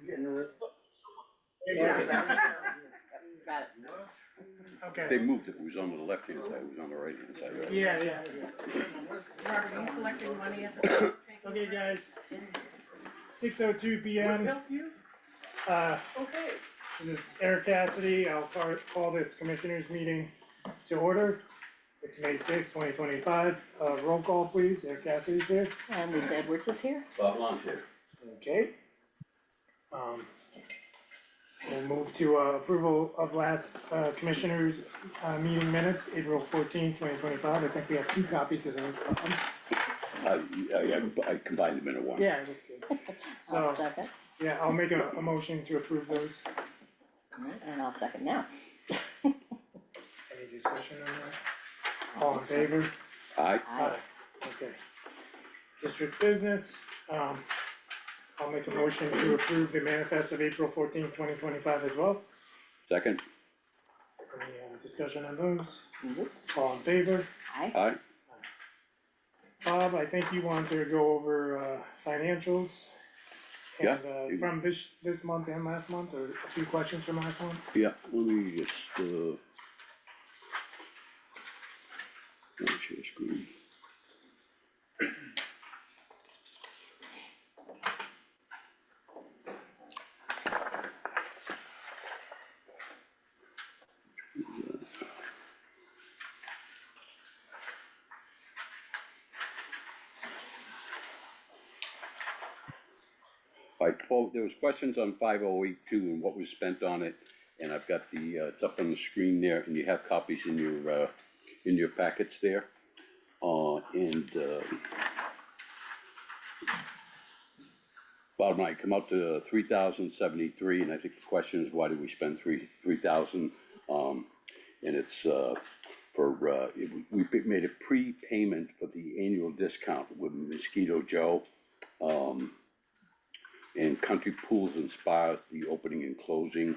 getting the list. Yeah. Got it. Okay. They moved it, it was on the left-hand side, it was on the right-hand side. Yeah. Robert, you collecting money at the? Okay, guys. 6:02 PM. Help you? Okay. This is Eric Cassidy. I'll call this commissioners meeting to order. It's May 6, 2025. Roll call, please. Eric Cassidy's here. And Lisa Edwards is here. Bob Longe here. Okay. We'll move to approval of last commissioners meeting minutes, April 14, 2025. I think we have 2 copies of those. Yeah, I combined them into one. Yeah, that's good. I'll So, second. yeah, I'll make a motion to approve those. Alright, and I'll second now. Any discussion on that? All in favor? Aye, Aye. Okay. District business, I'll make a motion to approve the manifest of April 14, 2025 as well. second, Any discussion on those? Mhm. All in favor? Aye. aye, Bob, I think you wanted to go over financials. Yeah, And you- from this month and last month, or a few questions from last month? yeah, let me just, let me share screen. Alright, there was questions on 5082 and what was spent on it, and I've got the, it's up on the screen there, and you have copies in your packets there. Bottom line, come out to 3,073, and I think the question is, why did we spend 3,000? And it's, we made a prepayment for the annual discount with Mosquito Joe. And Country Pools and Spas, the opening and closing,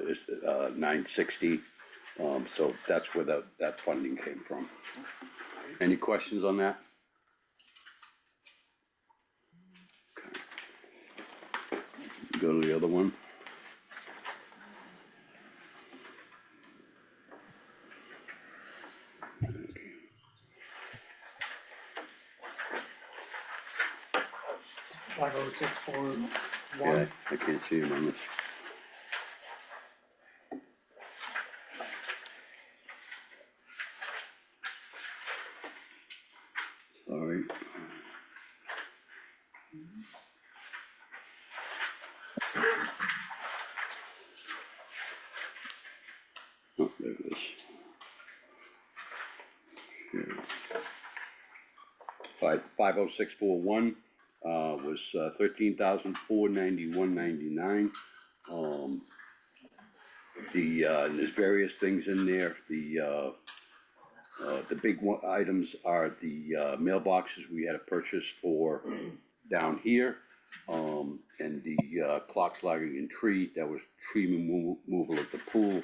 is, $960. So that's where that funding came from. Any questions on that? Okay. Go to the other one. Okay. 50641. Yeah, I can't see them on this. Sorry. Oh, there it is. Here. 50641 was 13,491.99. There's various things in there. The big items are the mailboxes we had to purchase for down here. And the clock logging and tree, that was tree removal at the pool.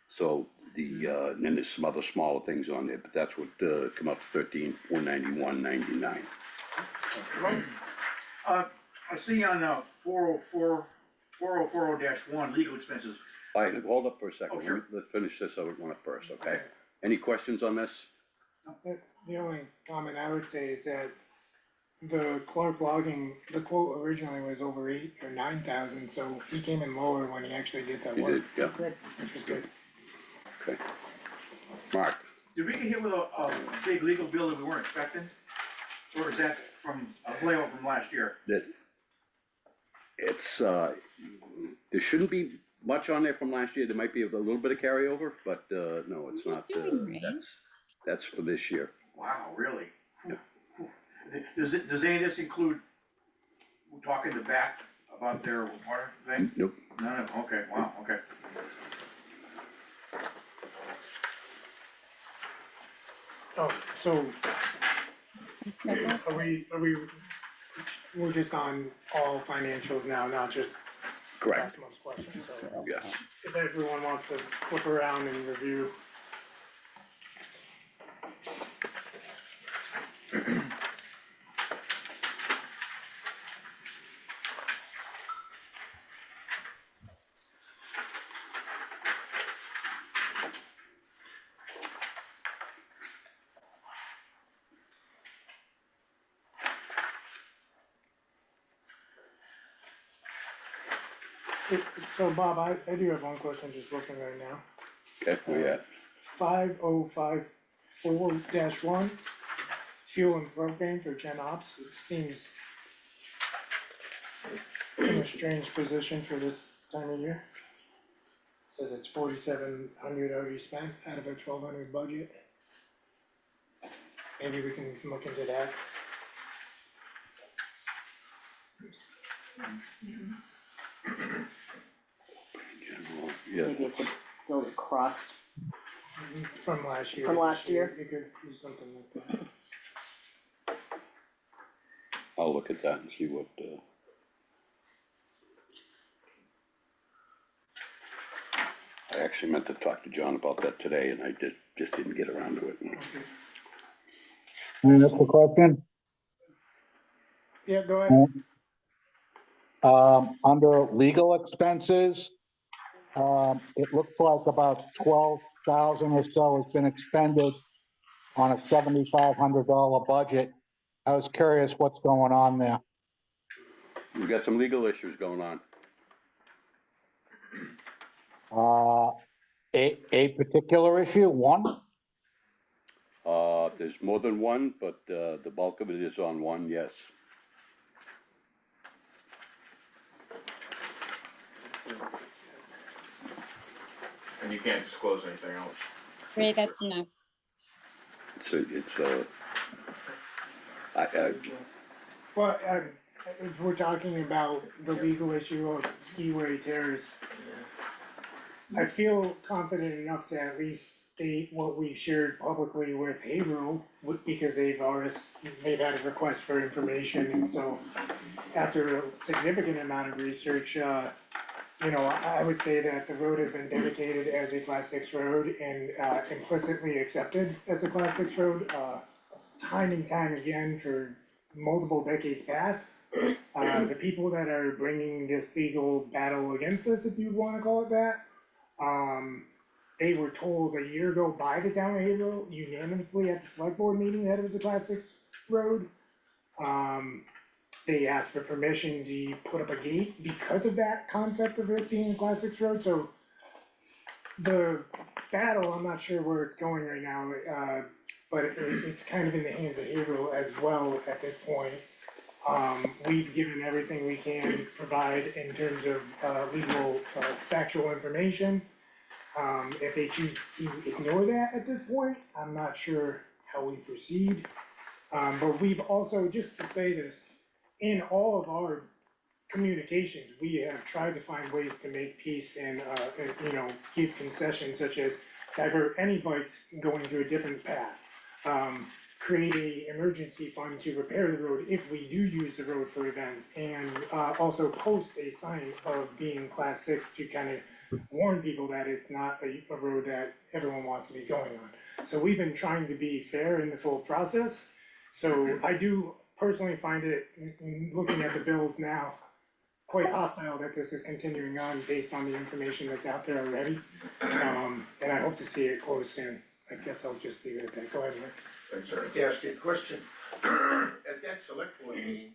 So and then there's some other smaller things on there, but that's what come up to 13,491.99. I see on 4040-1, legal expenses. All right, hold up for a second. Oh, sure. Let's finish this other one up first, okay? Any questions on this? The only comment I would say is that the Clark logging, the quote originally was over 8,000 or 9,000, so he came in lower when he actually did that You work, did, yeah, Good. which was good. okay. Mark, Did we get hit with a big legal bill that we weren't expecting? Or is that from a playoff from last year? it's, there shouldn't be much on there from last year. There might be a little bit of carryover, but, no, it's not, that's for this year. Wow, really? Does any of this include talking to Bath about their water thing? Nope. None of, okay, wow, okay. Oh, so we're just on all financials now, not just Correct, last month's question, so yes. if everyone wants to flip around and review. So Bob, I do have one question, just looking right now. Okay, where you at? 5054-1, fuel and propane for Gen Ops, it seems in a strange position for this time of year. It says it's 4,700 already spent out of a 1,200 budget. Maybe we can look into that. General, yeah, Maybe it's a little crossed. From last year. From last year? It could be something like that. I'll look at that and see what, I actually meant to talk to John about that today and I just didn't get around to it. Okay. Can I ask a question? Yeah, go ahead. Under legal expenses, it looks like about 12,000 or so has been expended on a $7,500 budget. I was curious what's going on there. We've got some legal issues going on. A particular issue, one? There's more than one, but, the bulk of it is on one, yes. And you can't disclose anything else. Great, that's enough. Well, if we're talking about the legal issue of skiway terrace, I feel confident enough to at least state what we shared publicly with Haverhill, because they've had a request for information, and so after a significant amount of research, I would say that the road has been dedicated as a Class 6 road and implicitly accepted as a Class 6 road, time and time again for multiple decades past. The people that are bringing this legal battle against us, if you wanna call it that, they were told a year ago by the town of Haverhill unanimously at the select board meeting that it was a Class 6 road. They asked for permission to put up a gate because of that concept of it being a Class 6 road, so the battle, I'm not sure where it's going right now, but it's kind of in the hands of Haverhill as well at this point. We've given everything we can provide in terms of legal, factual information. If they choose to ignore that at this point, I'm not sure how we proceed. But we've also, just to say this, in all of our communications, we have tried to find ways to make peace and, give concessions such as divert any bikes going to a different path. Create a emergency fund to repair the road if we do use the road for events, and also post a sign of being Class 6 to kind of warn people that it's not a road that everyone wants to be going on. So we've been trying to be fair in this whole process. So I do personally find it, looking at the bills now, quite hostile that this is continuing on based on the information that's out there already. And I hope to see it close soon. I guess I'll just leave it at that. Go ahead, Rick. Thanks, sir. Let me ask you a question. At that select board meeting,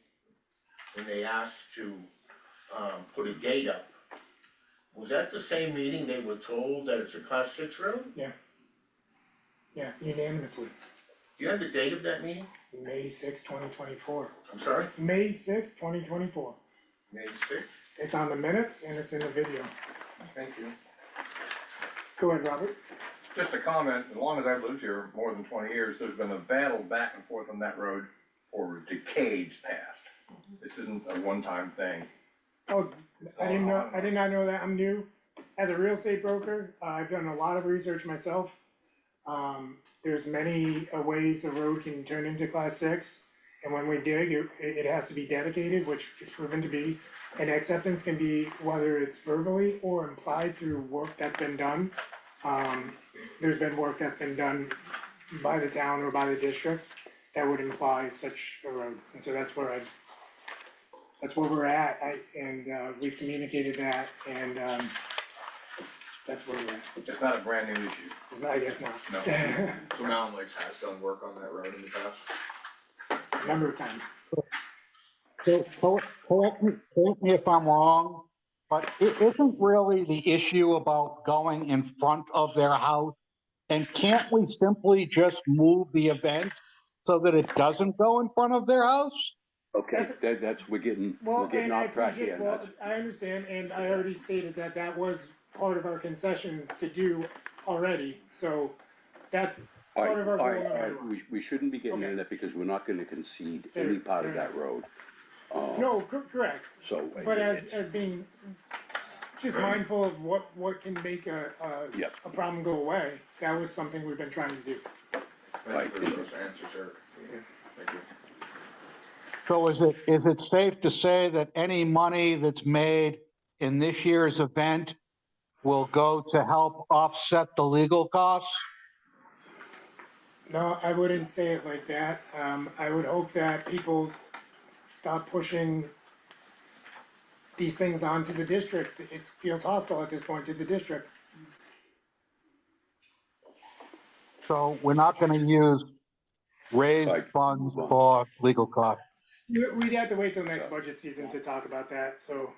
when they asked to, put a gate up, was that the same meeting they were told that it's a Class 6 road? Yeah, unanimously. Do you have the date of that meeting? May 6, 2024. I'm sorry? May 6, 2024. May 6th? It's on the minutes and it's in the video. Thank you. Go ahead, Robert. Just a comment, as long as I've lived here more than 20 years, there's been a battle back and forth on that road for decades past. This isn't a one-time thing. Oh, I did not know that. I'm new. As a real estate broker, I've done a lot of research myself. There's many ways the road can turn into Class 6. And when we dig, it has to be dedicated, which is proven to be. And acceptance can be whether it's verbally or implied through work that's been done. There's been work that's been done by the town or by the district that would imply such a road. And so that's where we're at. We've communicated that, and that's where we're at. It's not a brand new issue. I guess not. No. So Mountain Lakes has done work on that road in the past. A number of times. So correct me if I'm wrong, but it isn't really the issue about going in front of their house. And can't we simply just move the event so that it doesn't go in front of their house? Okay, we're getting Well, and I off track appreciate, here. well, That's- I understand, and I already stated that that was part of our concessions to do already, so that's All part of our right, all goal right, all number right, one. we shouldn't be getting into Okay. that because we're not gonna concede Fair- any part of fair that road. No, correct, So. but it's- as being just mindful of what can make Yep. a problem go away, that was something we've been trying to do. Right. Thanks for those answers, sir. Thank you. So is it safe to say that any money that's made in this year's event will go to help offset the legal costs? No, I wouldn't say it like that, I would hope that people stop pushing these things onto the district, it feels hostile at this point to the district. So we're not gonna use raised Right. funds for legal costs. We'd have to wait till next budget season to talk about that, so.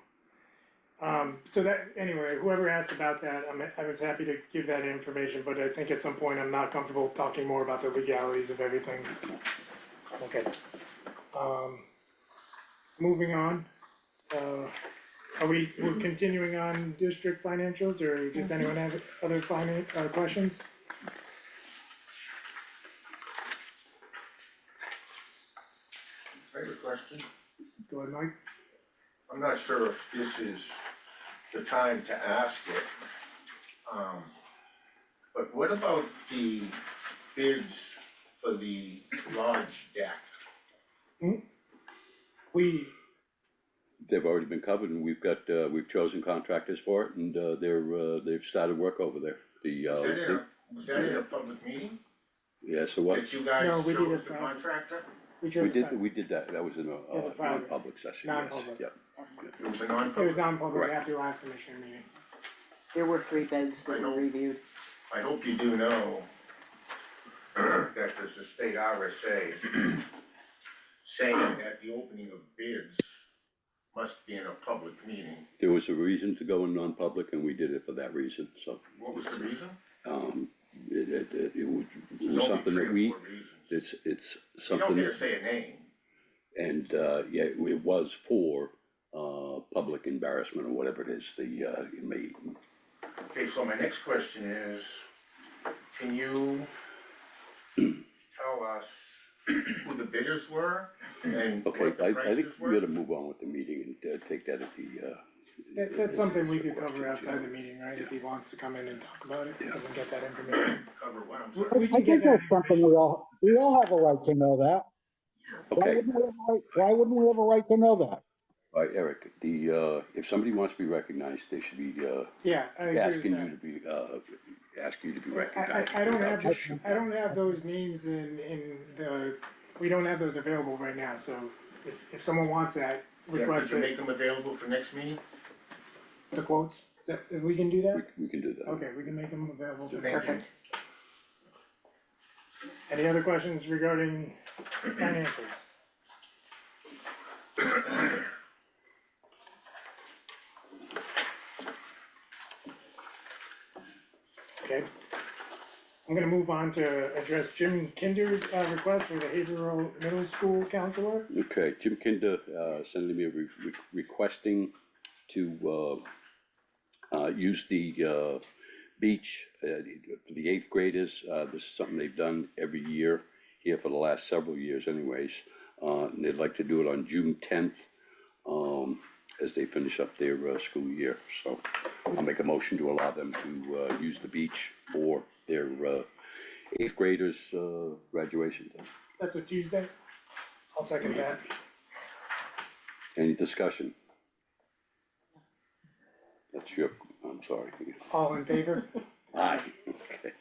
So that, anyway, whoever asked about that, I was happy to give that information, but I think at some point I'm not comfortable talking more about the legalities of everything. Okay. Moving on, we're continuing on district financials, or does anyone have other questions? I have a question. Go ahead, Mike. I'm not sure if this is the time to ask it. But what about the bids for the large deck? They've already been covered and we've got, we've chosen contractors for it and, they've started work over there. Was that in a public meeting? Yeah, so what? That you guys No, we did chose it the private. contractor? We chose We did that, that was in As a a private. non-public session, yes, Non-public. yep. It was a It was non-public? non-public Correct. after last commissioner meeting. There were 3 bids that were reviewed. I hope you do know that there's a state RSA saying that the opening of bids must be in a public meeting. There was a reason to go in non-public and we did it for that reason, so. What was the reason? It was There's only something 3 that or we, 4 reasons. it's You something don't get that, to say a name. and, yeah, it was for, public embarrassment or whatever it is, it may, Okay, so my next question is, can you tell us who the bidders were and okay, what the I think prices we were? gotta move on with the meeting and, take that at the, That's something we could Questions, cover outside yeah. the meeting, right, if he wants to come in and talk about it, Yeah. doesn't get that information. Cover what, I'm We- sorry. we I can get think that that's something we all have a right to know that. okay. Why wouldn't we have a right to know that? All right, Eric, if somebody wants to be recognized, they should be, Yeah, I agree asking you with to be, ask you to be that. recognized. I don't without have, just- I don't have those names we don't have those available right now, so if someone wants that, Yeah, request could you it, make them available for next meeting? the quotes, we can do that? We can do that. Okay, we can make them available for Thank you. Any other questions regarding financials? Okay. I'm gonna move on to address Jim Kinder's request for the Haverhill Middle School counselor. Okay, Jim Kinder, sending me requesting to, use the, beach, for the 8th graders. This is something they've done every year here for the last several years anyways. And they'd like to do it on June 10th, as they finish up their, school year. So I'll make a motion to allow them to, use the beach for their, 8th graders, graduation day. That's a Tuesday. I'll second that. Any discussion? That's your, I'm sorry. All in favor? Aye. Okay.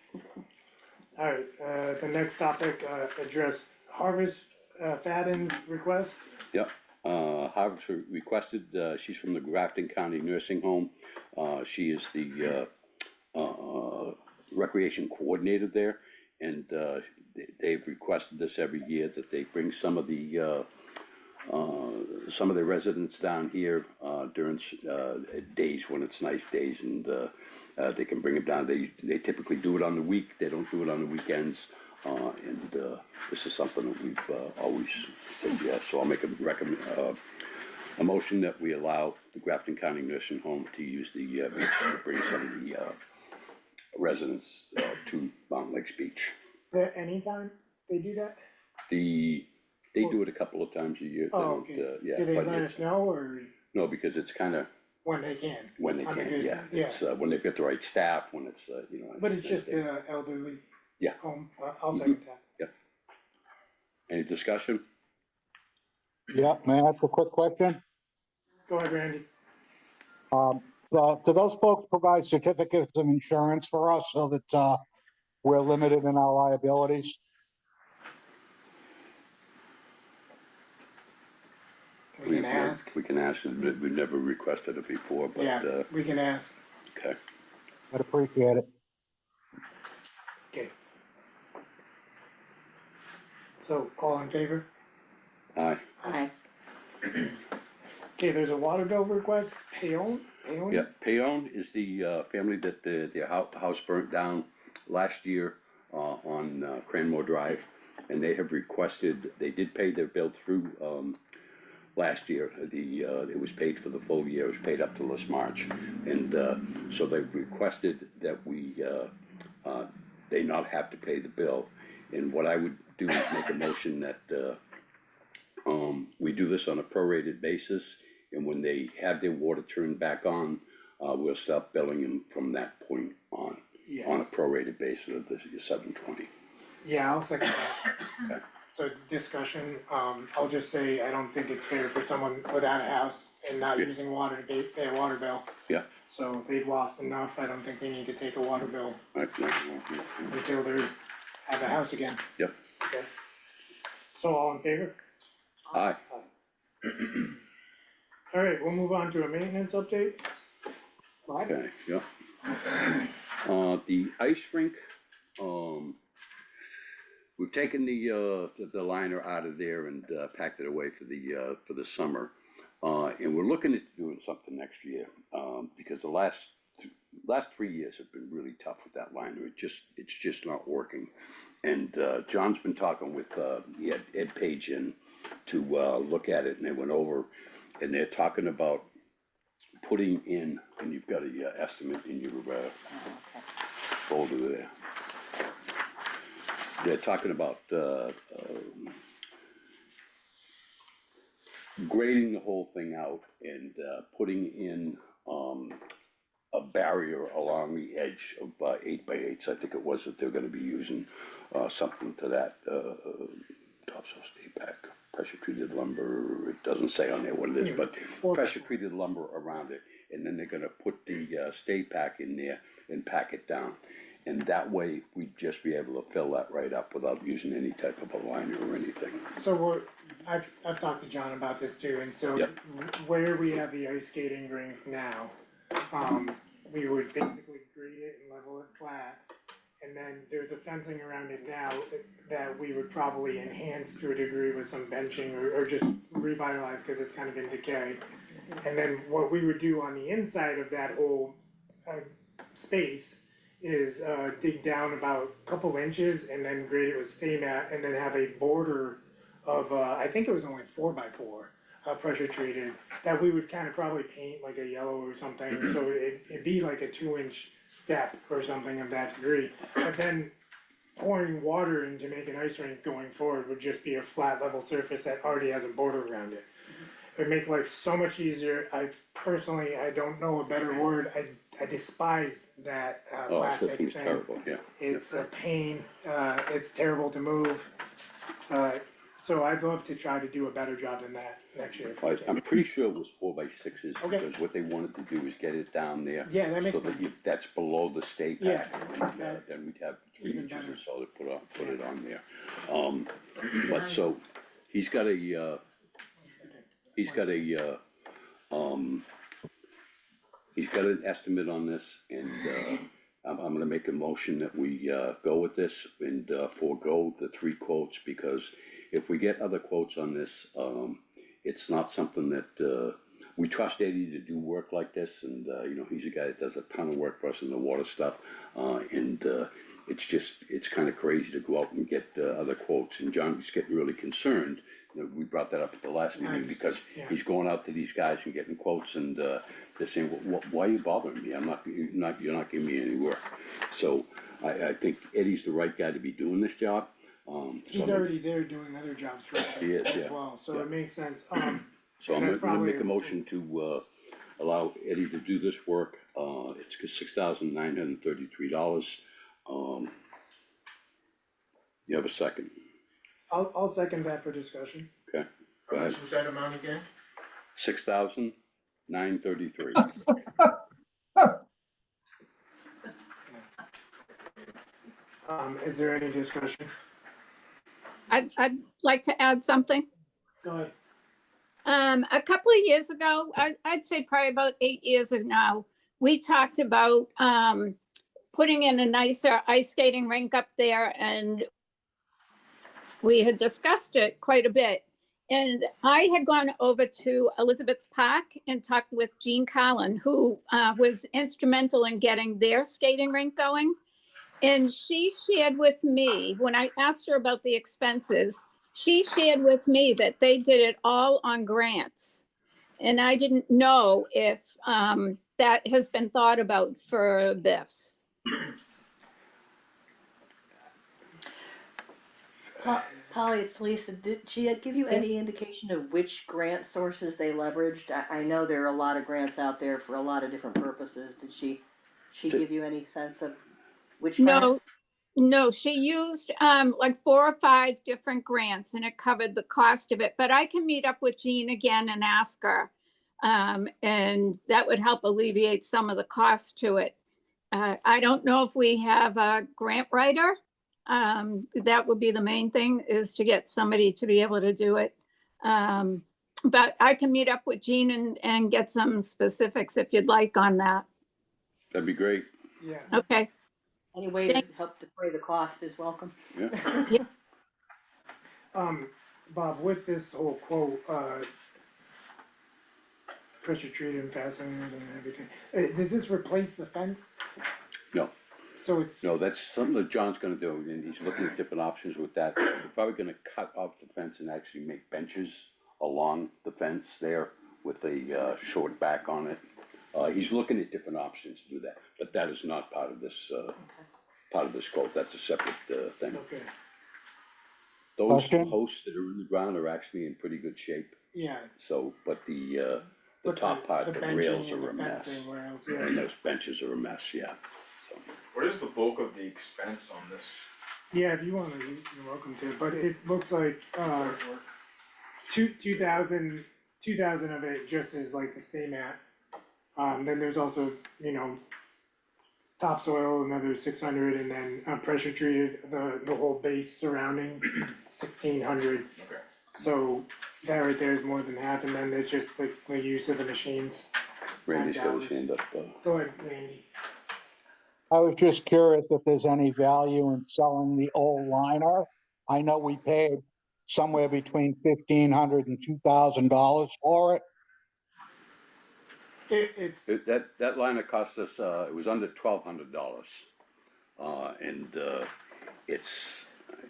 Alright, the next topic, address Harvest Fadden's request. Yep, Harvard's requested, she's from the Grafton County Nursing Home. She is the, recreation coordinator there. And, they've requested this every year, that they bring some of the, some of the residents down here, during, days when it's nice days and, they can bring them down. They typically do it on the week, they don't do it on the weekends. This is something that we've, always said yes, so I'll make a motion that we allow the Grafton County Nursing Home to use the, beach to bring some of the, residents, to Mountain Lakes Beach. Anytime they do that? They do it a couple of times a year. They Oh, don't, okay. Yeah, Do they but let it's- us know or No, because it's kinda when they can? when they On the can, good- yeah. yeah. It's, when they've got the right staff, when it's, you know. But it's just elderly Yeah. home, I'll second that. Any discussion? Yeah, may I ask a quick question? Go ahead, Randy. Do those folks provide certificates of insurance for us so that, we're limited in our liabilities? We can ask, We can ask, we've never requested it before, but, yeah, we can ask, okay. I'd appreciate it. okay. So, all in favor? Aye, Aye. Okay, there's a water bill request, Payon? yeah, Payon is the, family that their house burnt down last year, on, Cranmore Drive. And they have requested, they did pay their bill through, last year, it was paid for the full year, it was paid up to this March. And, so they've requested that they not have to pay the bill. And what I would do is make a motion that, we do this on a prorated basis, and when they have their water turned back on, we'll stop billing them from that point on a Yes, prorated basis of this, $720. yeah, I'll second that. Okay. So discussion, I'll just say, I don't think it's fair for someone without a house and not Yeah. using water to pay a water bill. Yeah. So they've lost enough, I don't think we need to take a water bill No. until they have a house again. Yep, Okay. So all in favor? aye, Alright, we'll move on to a maintenance update. Bob? okay, yeah. The ice rink, we've taken the liner out of there and, packed it away for the summer. And we're looking at doing something next year, because the last 3 years have been really tough with that liner, it's just not working. And, John's been talking with, he had Ed Page in to, look at it, and they went over, and they're talking about putting in, and you've got a, estimate in your, folder there. They're talking about, grading the whole thing out and, putting in, a barrier along the edge of, 8x8s, I think it was, that they're gonna be using, something to that, topsoil stay back, pressure treated lumber, it doesn't say on there what it is, but pressure treated lumber around it. And then they're gonna put the, stay pack in there and pack it down. And that way, we'd just be able to fill that right up without using any type of a liner or anything. So I've talked to John about this too, and so Yep. where we have the ice skating rink now, we would basically grade it and level it flat. And then there's a fencing around it now that we would probably enhance to a degree with some benching or just revitalize, cause it's kind of in decay. And then what we would do on the inside of that whole, space is, dig down about a couple inches and then grade it with stay mat and then have a border of, I think it was only 4x4, pressure treated, that we would kind of probably paint like a yellow or something, so it'd be like a 2-inch step or something of that degree. But then pouring water in to make an ice rink going forward would just be a flat level surface that already has a border around it. It would make life so much easier. I don't know a better word, I despise that, Oh, that plastic thing's thing. terrible, yeah. It's a pain, it's terrible to move. So I'd love to try to do a better job than that next year. if we can. I'm pretty sure it was 4x6s, Okay. because what they wanted to do is get it down there. Yeah, that makes So that sense. you, that's below the stay pack. Yeah, And, that- then we'd have 3 even inches better. or so to put it on there. But so, he's got a, he's got an estimate on this, and, I'm gonna make a motion that we, go with this and, forego the 3 quotes, because if we get other quotes on this, it's not something that, we trust Eddie to do work like this, and, you know, he's a guy that does a ton of work for us in the water stuff. It's kinda crazy to go out and get, other quotes, and John's getting really concerned. You know, we brought that up at the last meeting, Nice, because yeah. he's going out to these guys and getting quotes, and, they're saying, why are you bothering me? You're not giving me any work. So, I think Eddie's the right guy to be doing this job, He's so, already there doing other jobs for us He is, as yeah, well, so yeah. it makes sense, so and I'm that's gonna make a probably- motion to, allow Eddie to do this work, it's $6,933. You have a second, I'll second that for discussion. okay? How much was that amount again? $6,933. Is there any discussion? I'd like to add something. Go ahead. A couple of years ago, I'd say probably about 8 years ago now, we talked about putting in a nicer ice skating rink up there, and we had discussed it quite a bit. And I had gone over to Elizabeth's Park and talked with Jean Carlin, who was instrumental in getting their skating rink going. And she shared with me, when I asked her about the expenses, she shared with me that they did it all on grants. And I didn't know if that has been thought about for this. Polly, it's Lisa. Did she give you any indication of which grant sources they leveraged? I know there are a lot of grants out there for a lot of different purposes. Did she give you any sense of which No, grants? no, she used like 4 or 5 different grants, and it covered the cost of it. But I can meet up with Jean again and ask her. And that would help alleviate some of the cost to it. I don't know if we have a grant writer. That would be the main thing, is to get somebody to be able to do it. But I can meet up with Jean and get some specifics if you'd like on that. That'd be great, Yeah, Okay, Any way to help defray the cost is welcome. yeah. Bob, with this whole quote, pressure treated and fasteners and everything, does this replace the fence? No. So it's, No, that's something that John's gonna do, and he's looking at different options with that. We're probably gonna cut off the fence and actually make benches along the fence there with a, short back on it. He's looking at different options to do that, but that is not part of this, quote, that's a separate, thing. okay, Those Question? posts that are in the ground are actually in pretty good shape, yeah. so, but the But top part, the benching rails and are a the mess. fencing rails, And yeah. those benches are a mess, yeah, so. What is the bulk of the expense on this? Yeah, if you wanna, you're welcome to, but it looks like, 2,000 of it just is like the stay mat. Then there's also, topsoil, another 600, and then, pressure treated, the whole base surrounding, 1,600. Okay. So that right there is more than half, and then it's just the use of the machines. Randy's got his hand up, Go ahead, Randy. I was just curious if there's any value in selling the old liner. I know we paid somewhere between $1,500 and $2,000 for it. It's, that liner cost us, it was under $1,200. It's,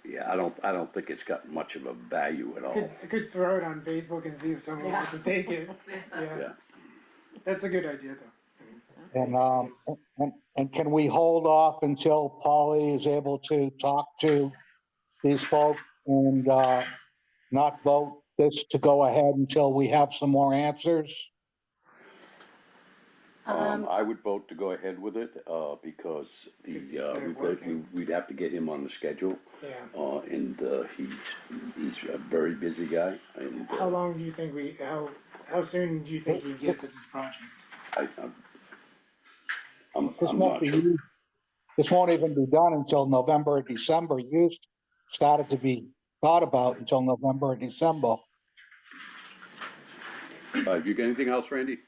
yeah, I don't think it's got much of a value at all. I could throw it on Facebook and see if someone wants to take it, yeah. Yeah. That's a good idea, though. And can we hold off until Polly is able to talk to these folks and, not vote this to go ahead until we have some more answers? I would vote to go ahead with it, because Because he's there working. we'd have to get him on the schedule. Yeah. He's a very busy guy, and, How long do you think how soon do you think you get to this project? This I'm won't not be sure. used, this won't even be done until November or December. Used, started to be thought about until November or December. You got anything else, Randy?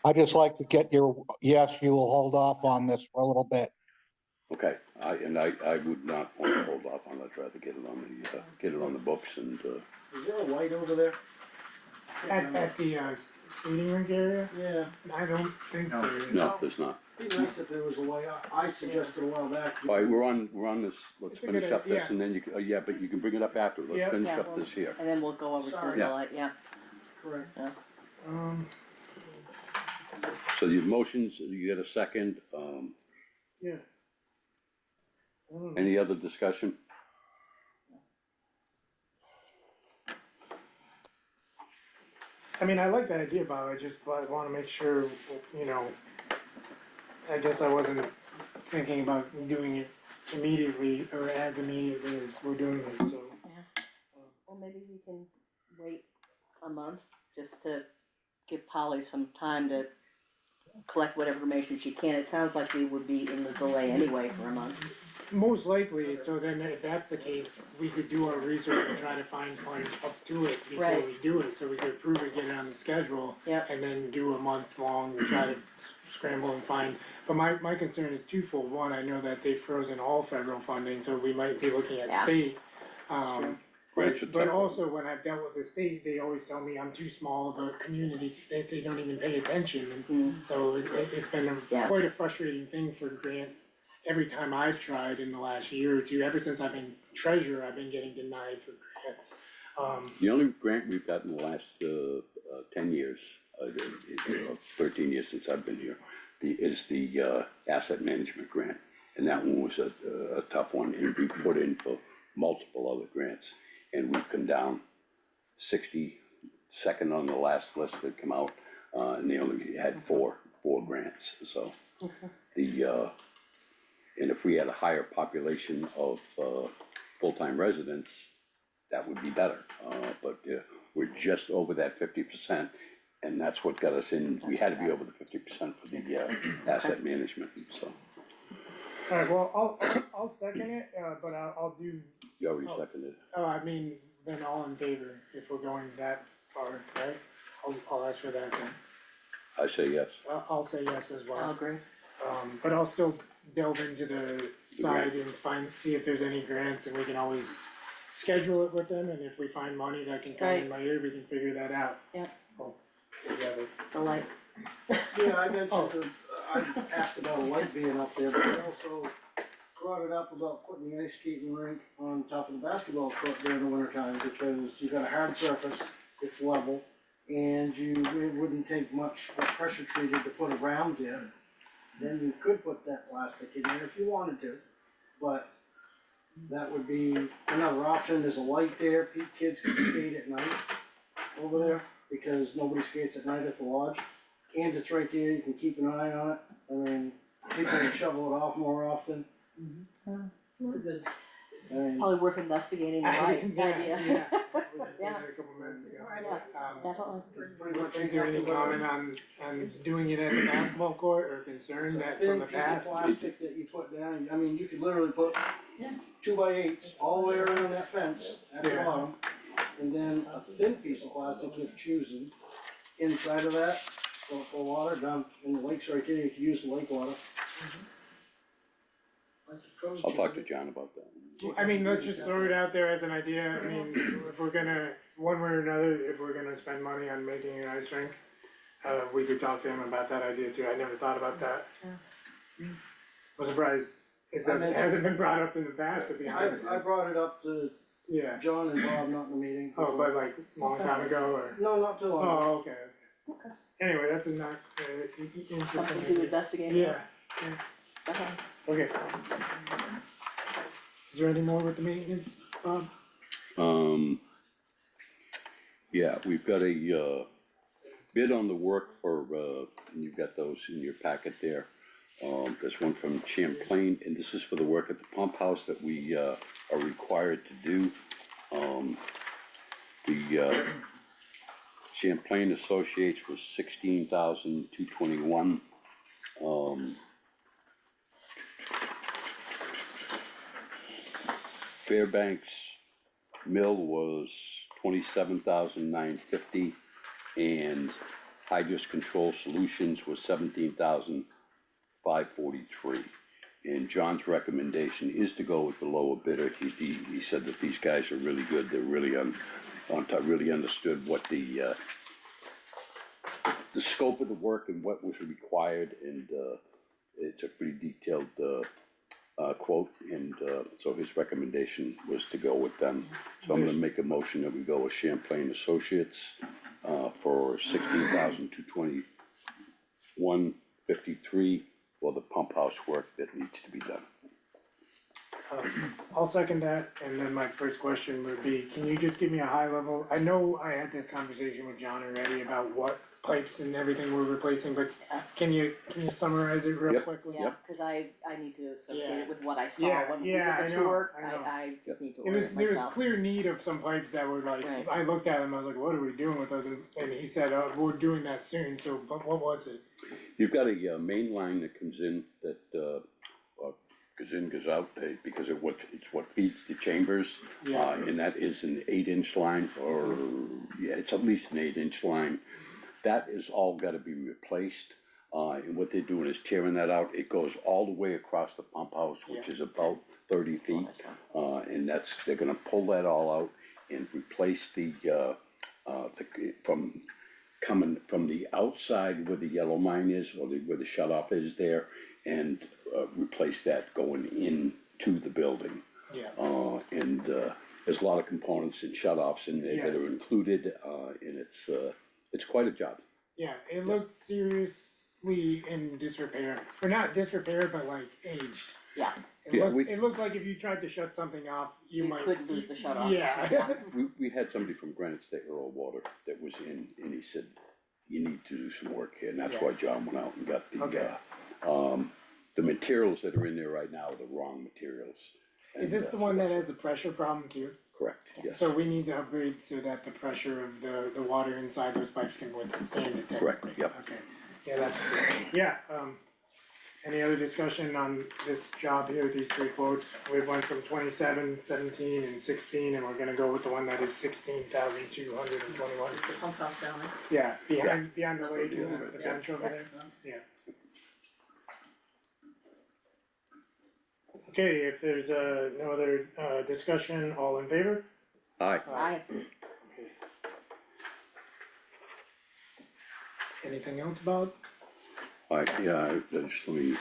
I'd just like to get your, yes, you will hold off on this for a little bit. Okay, I would not want to hold off on it, I'd rather get it on the books and, Is there a light over there? At the skating rink area, Yeah, I don't think No. there is. No, there's not. it'd be nice if there was a way, I suggested a while back. All right, we're on this, let's It's a finish good up this idea. and then you, yeah, but you can bring it up after, let's Yeah. finish Yeah, up this here. And then we'll go over to Sorry. the light, yeah. Correct. So the motions, you get a second, Yeah. any other discussion? I mean, I like that idea, Bob, I just wanna make sure, you know, I guess I wasn't thinking about doing it immediately, or as immediately as we're doing it, so. Well, maybe we can wait a month just to give Polly some time to collect whatever information she can. It sounds like we would be in the delay anyway for a month. Most likely, so then if that's the case, we could do our research and try to find funds up to it before Right. we do it, so we could approve it, get it on the schedule. Yep. And then do a month long, try to scramble and find, but my concern is twofold, one, I know that they've frozen all federal funding, so we might be looking at Yeah. state. true. Grants are But tough. also, when I've dealt with the state, they always tell me I'm too small of a community, they don't even pay attention, and Mm. so it's been Yeah. quite a frustrating thing for grants. Every time I've tried in the last year or two, ever since I've been treasurer, I've been getting denied for grants. The only grant we've got in the last, 10 years, 13 years since I've been here, is the, asset management grant. And that one was a tough one, and we put in for multiple other grants. And we've come down 62nd on the last list that come out, and they only had four grants, so. And if we had a higher population of, full-time residents, that would be better, but, we're just over that 50%. And that's what got us in, we had to be over the 50% for the, asset management, so. Alright, well, I'll second it, but I'll do, You already seconded it. I mean, then all in favor, if we're going that far, right? I'll ask for that then, I say yes. I'll say yes as well. I'll agree. But I'll still delve into the side and see if there's any grants, and we can always schedule it with them, and if we find money that can come in later, we can figure that out. Yep. All together. The light, Yeah, I mentioned, I asked about a light being up there, but I also brought it up about putting the ice skating rink on top of the basketball court during the winter time, because you got a hard surface, it's level, and it wouldn't take much pressure treated to put around it. Then you could put that plastic in there if you wanted to, but that would be another option. There's a light there, kids can skate at night over there, because nobody skates at night at the lodge. And it's right there, you can keep an eye on it, I mean, people can shovel it off more often. It's a good. I mean, probably worth investigating the light idea. Yeah. We just did Yeah. it a couple minutes ago. Definitely. pretty much. Is there any comment on doing it at the basketball court, or concern It's a that thin from the piece of past? plastic that you put down, I mean, you could literally put 2x8s all the way around that fence at the Yeah. bottom. And then a thin piece of plastic if choosing, inside of that, for water, down in the lakes right there, you could use the lake water. I'll talk to John about that. I mean, let's just throw it out there as an idea, I mean, if we're gonna, one way or another, if we're gonna spend money on making an ice rink, we could talk to him about that idea too, I never thought about that. I'm surprised it hasn't been brought up in the past, to be honest. I brought it up to Yeah, John and Bob, not in the meeting. oh, but like, long time ago, or, No, not too long. oh, okay. Anyway, that's a not, Something to interesting, investigate. yeah, Definitely. okay. Is there any more with the maintenance, Bob? Yeah, we've got a, bid on the work for, and you've got those in your packet there. There's one from Champlain, and this is for the work at the pump house that we, are required to do. The Champlain Associates was $16,221. Fairbanks Mill was $27,950, and Hydrus Control Solutions was $17,543. And John's recommendation is to go with the lower bidder. He said that these guys are really good, they're really on top, really understood what the the scope of the work and what was required, and, it's a pretty detailed, quote, and, so his recommendation was to go with them. So I'm gonna make a motion that we go with Champlain Associates, for $16,221.53 for the pump house work that needs to be done. I'll second that, and then my first question would be, can you just give me a high level? I know I had this conversation with John already about what pipes and everything we're replacing, but can you summarize it real Yep. quickly? Yeah, cause I need to associate Yeah. it with what I saw Yeah, when we yeah, did the I know, tour, I know. I need to It order was, it there was myself. clear need of some pipes that were like, Right. I looked at them, I was like, what are we doing with those? And he said, oh, we're doing that soon, so, but what was it? You've got a, main line that comes in that, goes in, goes out, because of what, it's what feeds the chambers. Yeah. And that is an 8-inch line, or, yeah, it's at least an 8-inch line. That is all gotta be replaced, and what they're doing is tearing that out, it goes all the way across the pump house, which Yeah. is about 30 feet. And that's, they're gonna pull that all out and replace from coming from the outside where the yellow line is, or where the shut off is there, and, replace that going into the building. Yeah, There's a lot of components and shut offs in there that Yes. are included, and it's quite a job. yeah, it looked seriously in disrepair, or not disrepair, but like aged. Yeah, Yeah, It looked like if you tried to shut something off, you you might. could lose the shut off. Yeah. We had somebody from Granite State Rural Water that was in, and he said, you need to do some work here, and that's why John went out and got Okay. the materials that are in there right now are the wrong materials. Is And, this the one that has the pressure problem too? Correct, yes, So we need to upgrade so that the pressure of the water inside those pipes can withstand it. correct, technically. yep. Okay, yeah, that's good. Yeah, any other discussion on this job here, these three quotes? We went from 27, 17, and 16, and we're gonna go with the one that is 16,221. Is the pump house down there? Yeah, behind the lake and the Yeah. bench over there, yeah. Okay, if there's no other discussion, all in favor? Aye, Anything else, Bob? alright, yeah, just let me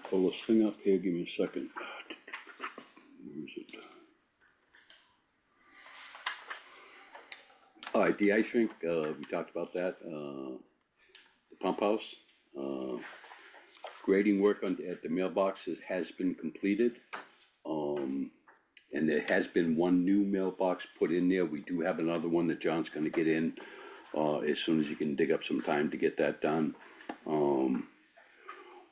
pull this thing up here, give me a second. Where is it? Alright, the ice rink, we talked about that, the pump house, grading work at the mailboxes has been completed. And there has been one new mailbox put in there, we do have another one that John's gonna get in, as soon as he can dig up some time to get that done.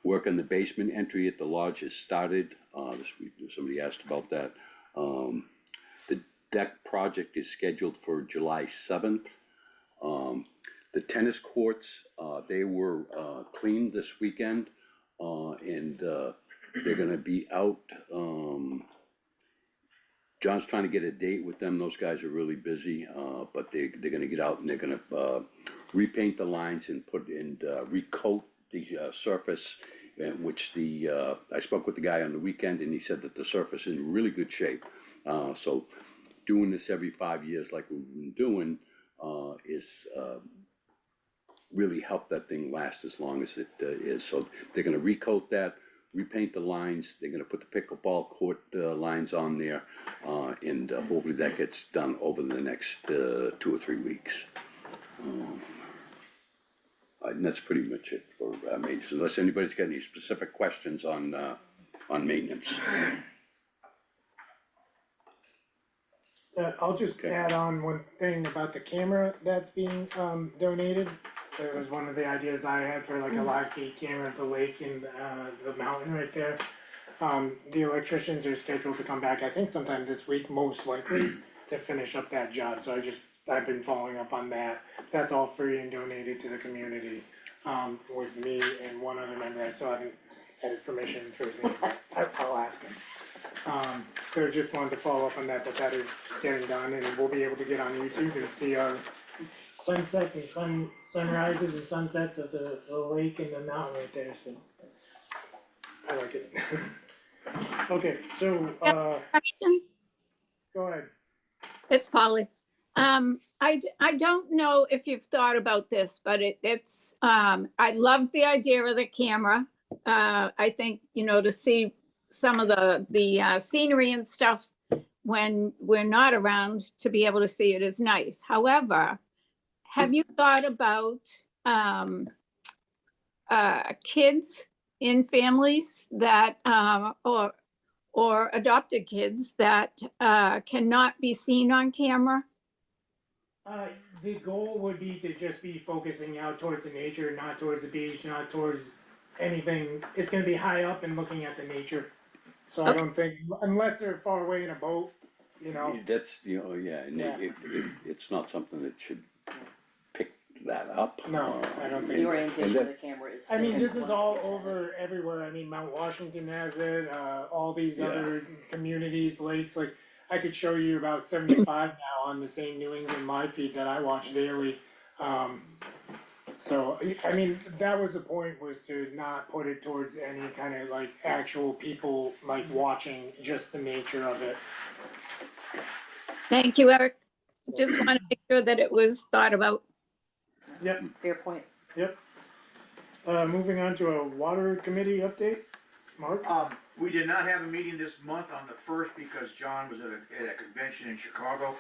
Work on the basement entry at the lodge has started, this week, somebody asked about that. The deck project is scheduled for July 7th. The tennis courts, they were, cleaned this weekend, and, they're gonna be out, John's trying to get a date with them, those guys are really busy, but they're gonna get out and they're gonna, repaint the lines and recoat the, surface. Which I spoke with the guy on the weekend and he said that the surface is in really good shape. So doing this every 5 years like we've been doing, is, really help that thing last as long as it, is. So they're gonna recoat that, repaint the lines, they're gonna put the pickleball court, lines on there, and hopefully that gets done over the next, 2 or 3 weeks. And that's pretty much it for, maintenance, unless anybody's got any specific questions on maintenance. I'll just Okay. add on one thing about the camera that's being donated. There was one of the ideas I had for like a live feed camera at the lake and the mountain right there. The electricians are scheduled to come back, I think sometime this week, most likely, to finish up that job, so I've been following up on that. That's all free and donated to the community, with me and one other member, I still haven't had his permission for his name, I'll ask him. So just wanted to follow up on that that is getting done, and we'll be able to get on YouTube and see our sunsets and sunrises and sunsets of the lake and the mountain right there, so. I like it. Okay, so, Question? go ahead. It's Polly. I don't know if you've thought about this, but I love the idea of the camera. I think, to see some of the scenery and stuff when we're not around, to be able to see it is nice. However, have you thought about, kids in families that, or adopted kids that, cannot be seen on camera? The goal would be to just be focusing out towards the nature, not towards the beach, not towards anything. It's gonna be high up and looking at the nature. So I don't think, unless they're far away in a boat, That's, yeah, and Yeah. it's not something that should pick that up. No, I don't think The so. orientation of the camera is. I mean, this is all 100%. over everywhere. I mean, Mount Washington has it, all these Yeah. other communities, lakes, like, I could show you about 75 now on the same New England live feed that I watch daily. So, I mean, that was the point, was to not put it towards any kind of like actual people like watching, just the nature of it. Thank you, Eric. Just want to make sure that it was thought about. Yep, Fair point. yep. Moving on to a water committee update, Mark? We did not have a meeting this month on the first because John was at a convention in Chicago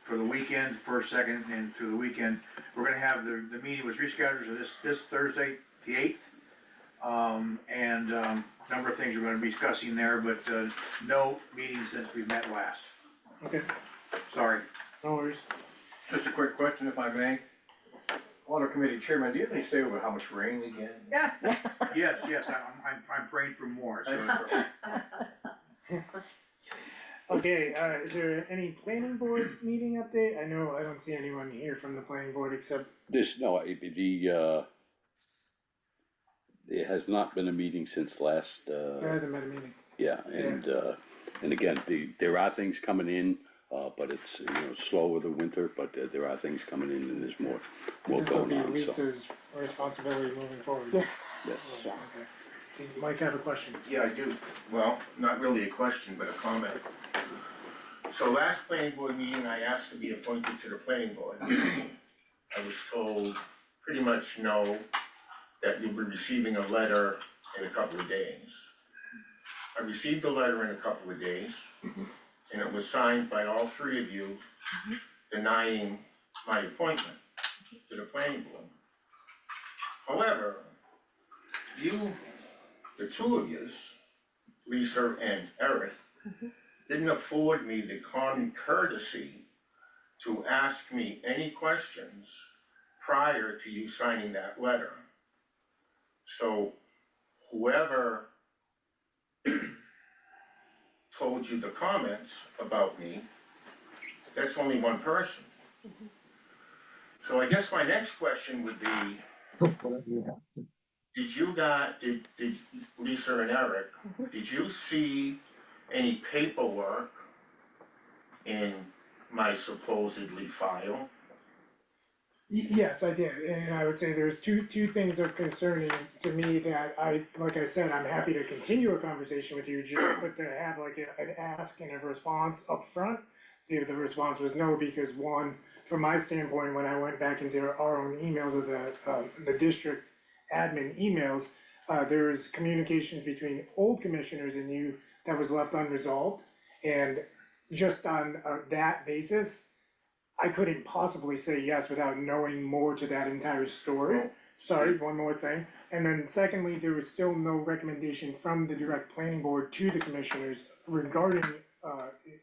for the weekend, first, second, and through the weekend. We're gonna have, the meeting was rescheduled to this Thursday, the 8th. Number of things we're gonna be discussing there, but, no meeting since we met last. Okay, Sorry. no worries. Just a quick question if I may. Water Committee Chairman, do you have any say over how much rain we get? Yes, I'm praying for more, so. Okay, is there any planning board meeting update? I know I don't see anyone here from the planning board except, There has not been a meeting since last, there hasn't been a meeting. yeah, and again, there are things coming in, but it's, slow with the winter, but there are things coming in and there's more This will going be on, so, Lisa's responsibility moving forward. Yes, yes. yes. Okay. Do you- Mike have a question? Yeah, I do. Well, not really a question, but a comment. So last planning board meeting, I asked to be appointed to the planning board. I was told pretty much no, that you'll be receiving a letter in a couple of days. I received a letter in a couple of days, and it was signed by all three of you denying my appointment to the planning board. However, the two of yous, Lisa and Eric, didn't afford me the common courtesy to ask me any questions prior to you signing that letter. So whoever told you the comments about me, that's only one person. So I guess my next question would be, did Lisa and Eric, did you see any paperwork in my supposedly file? Yes, I did, and I would say there's two things of concerning to me that like I said, I'm happy to continue a conversation with you, but to have like an ask and a response up front. The response was no, because one, from my standpoint, when I went back into our own emails of the district admin emails, there's communications between old commissioners and you that was left unresolved, and just on that basis, I couldn't possibly say yes without knowing more to that entire story. Sorry, one more thing. And then secondly, there was still no recommendation from the direct planning board to the commissioners regarding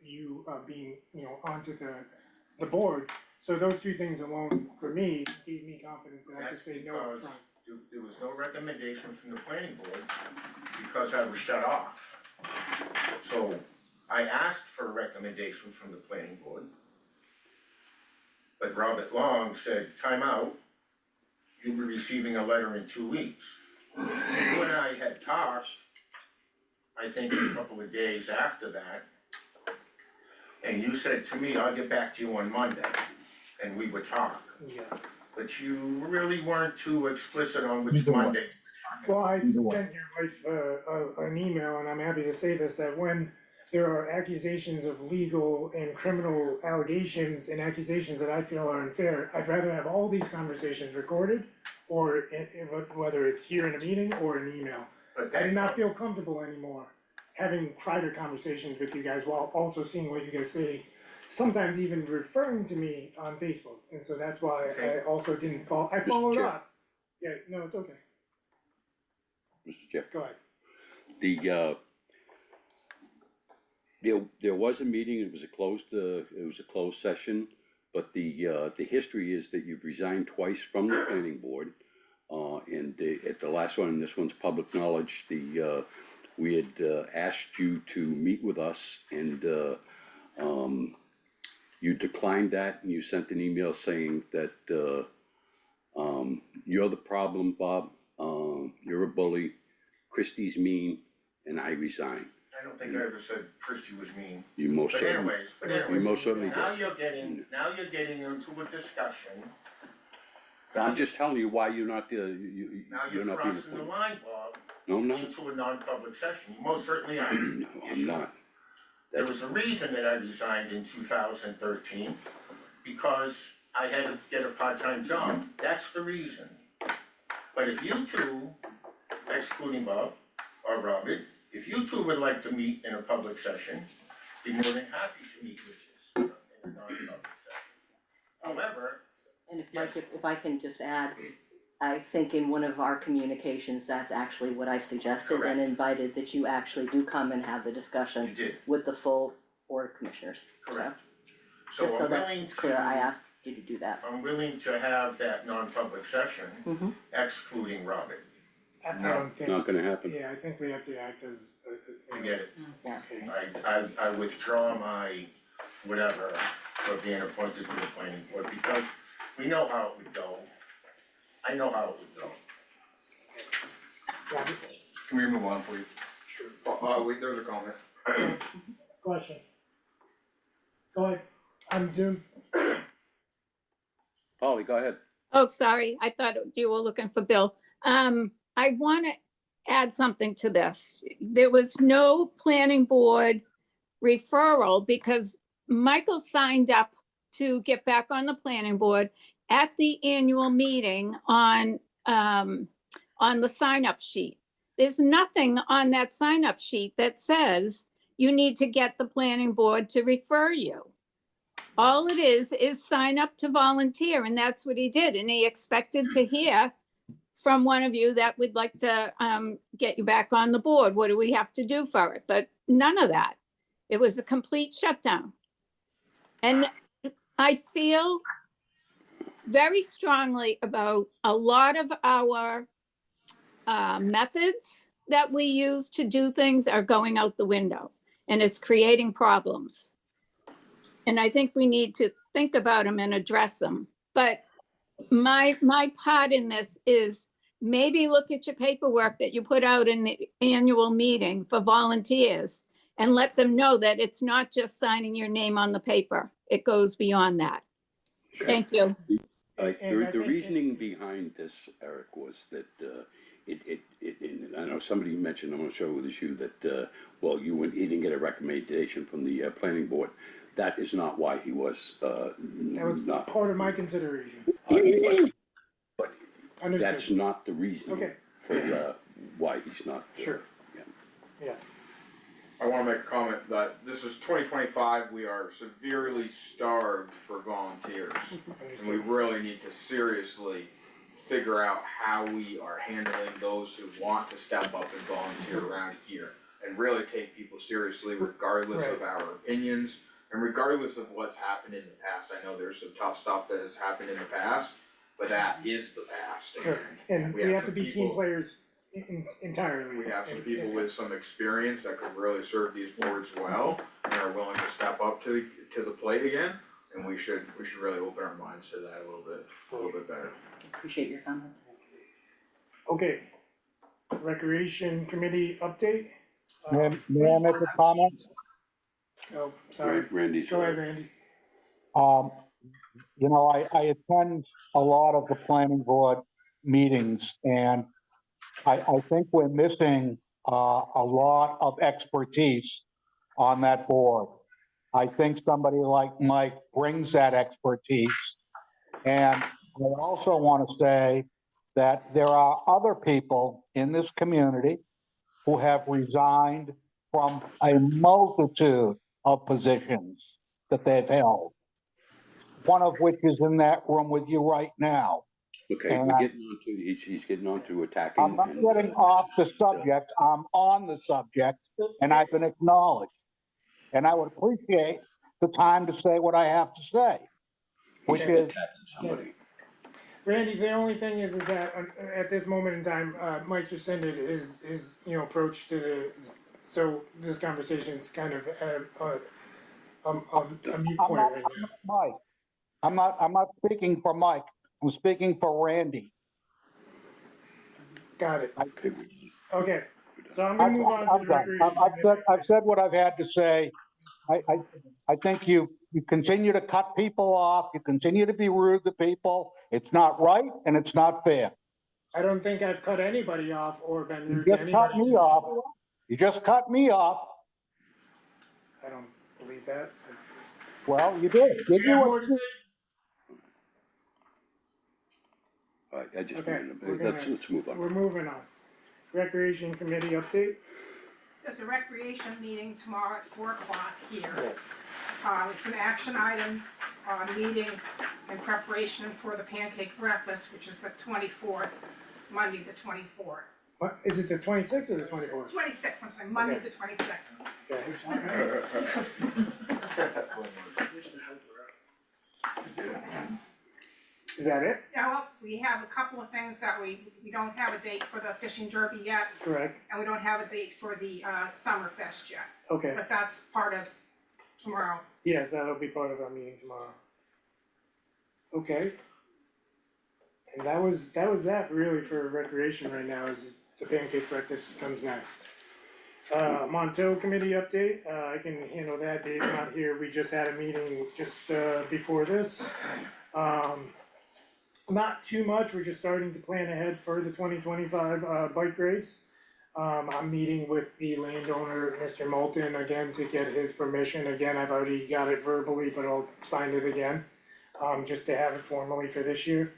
you being, onto the board. So those two things alone, for me, gave me confidence that I could That's say no because upfront. there was no recommendation from the planning board because I was shut off. So I asked for a recommendation from the planning board. But Robert Long said, time out, you'll be receiving a letter in 2 weeks. You and I had talked, I think a couple of days after that. And you said to me, I'll get back to you on Monday, and we would talk. Yeah. But you really weren't too explicit on which Either way. Monday. Well, I Either way. sent your wife an email, and I'm happy to say this, that when there are accusations of legal and criminal allegations and accusations that I feel are unfair, I'd rather have all these conversations recorded, or whether it's here in a meeting or an email. But I do not that, feel comfortable anymore having private conversations with you guys while also seeing what you guys say, sometimes even referring to me on Facebook, and so that's why Okay. I also didn't I Mr. followed Chair. up. Yeah, no, it's okay, Mr. Chair. go ahead. The, there was a meeting, it was a closed session, but the history is that you've resigned twice from the planning board. At the last one, and this one's public knowledge, we had asked you to meet with us, and you declined that, and you sent an email saying that you're the problem, Bob, you're a bully, Christie's mean, and I resign. I don't think I ever said Christie was mean. You most But certainly, anyways, you most certainly now did. you're getting into a discussion. I'm just telling you why you're not, Now you're you're not being crossing the appointed. line, Bob, No, I'm not, into a non-public session. You most certainly are. no, I'm not. There was a reason that I resigned in 2013, because I had to get a part-time job. That's the reason. But if you two, excluding Bob or Robert, if you two would like to meet in a public session, be more than happy to meet with you in a non-public session. However, And if Mike, if I can just add, I think in one of our communications, that's actually what I suggested and Correct. invited, that you actually do come and have the you discussion did, with the full board of commissioners. So, correct. So just so I'm that willing it's clear, I to, asked you to do that. I'm willing to have that non-public session, Mm-hmm. excluding Robert. I don't think, Not gonna happen. yeah, I think we have to act as, You get it? Yeah. okay. I withdraw my whatever for being appointed to the planning board, because we know how it would go. I know how it would go. Robert, Can we move on, please? sure, Wait, there's a comment. question. Go ahead, on Zoom. Holly, go ahead. Oh, sorry, I thought you were looking for Bill. I want to add something to this. There was no planning board referral because Michael signed up to get back on the planning board at the annual meeting on the sign-up sheet. There's nothing on that sign-up sheet that says you need to get the planning board to refer you. All it is sign up to volunteer, and that's what he did. And he expected to hear from one of you that would like to get you back on the board. What do we have to do for it? But none of that. It was a complete shutdown. And I feel very strongly about a lot of our methods that we use to do things are going out the window, and it's creating problems. And I think we need to think about them and address them. But my part in this is maybe look at your paperwork that you put out in the annual meeting for volunteers and let them know that it's not just signing your name on the paper. It goes beyond that. Thank you. And I The think reasoning behind this, Eric, was that, and I know somebody mentioned, I'm not sure whether it's you, that, well, you didn't get a recommendation from the, planning board. That is not why he was, that was not. part of my consideration. But that's Understood, not the reason Okay. for, why he's not. sure. Yeah, I wanna make a comment that this is 2025, we are severely starved for volunteers. And we understood. really need to seriously figure out how we are handling those who want to step up and volunteer around here. And really take people seriously regardless of our opinions and regardless of what's happened in the past. I know there's some tough stuff that has happened in the past, but that is the past. Sure, and we have to some be team people- players entirely. We have some And- people with some experience that could really serve these boards well and are willing to step up to the plate again. And we should really open our minds to that a little bit better. Appreciate your comments. Okay, Recreation Committee update? May I make a comment? Oh, sorry, Randy's. go ahead, Randy. You know, I attend a lot of the planning board meetings, and I think we're missing a lot of expertise on that board. I think somebody like Mike brings that expertise. And I also want to say that there are other people in this community who have resigned from a multitude of positions that they've held. One of which is in that room with you right now. Okay, And we're getting on to, he's getting on to attacking. I'm not and, getting off the subject, I'm on the subject, and I've been acknowledged. And I would appreciate the time to say what I have to say, which He's is, attacking somebody. Randy, the only thing is that at this moment in time, Mike's rescinded his, approach to the, so this conversation's kind of a mute I'm point not, right I'm now. not Mike. I'm not speaking for Mike, I'm speaking for Randy. Got it. Okay, Okay, so I'm gonna move on to I'm the done. recreation. I've said what I've had to say. I think you continue to cut people off, you continue to be rude to people. It's not right and it's not fair. I don't think I've cut anybody off or been You rude to just cut anybody. me off. You just cut me off. I don't believe that. Well, you did. Do you have more to say? all right, I just, Okay, let's move on. We're moving on. Recreation Committee update? There's a recreation meeting tomorrow at 4 o'clock here. Yes. It's an action item, meeting in preparation for the pancake breakfast, which is the 24th, Monday the 24th. What, is it the 26th or the 24th? 26th, I'm sorry, Monday Okay. the 26th. Is that it? Yeah, well, we have a couple of things that we don't have a date for the fishing derby yet, Correct, and we don't have a date for the Summerfest yet, okay, but that's part of tomorrow. yes, that'll be part of our meeting tomorrow. Okay. And that was that really for recreation right now, is the pancake breakfast comes next. Monto Committee update, I can handle that, Dave's not here, we just had a meeting just, before this. Not too much, we're just starting to plan ahead for the 2025 bike race. I'm meeting with the landowner, Mr. Moulton, again to get his permission, again, I've already got it verbally, but I'll sign it again. Just to have it formally for this year.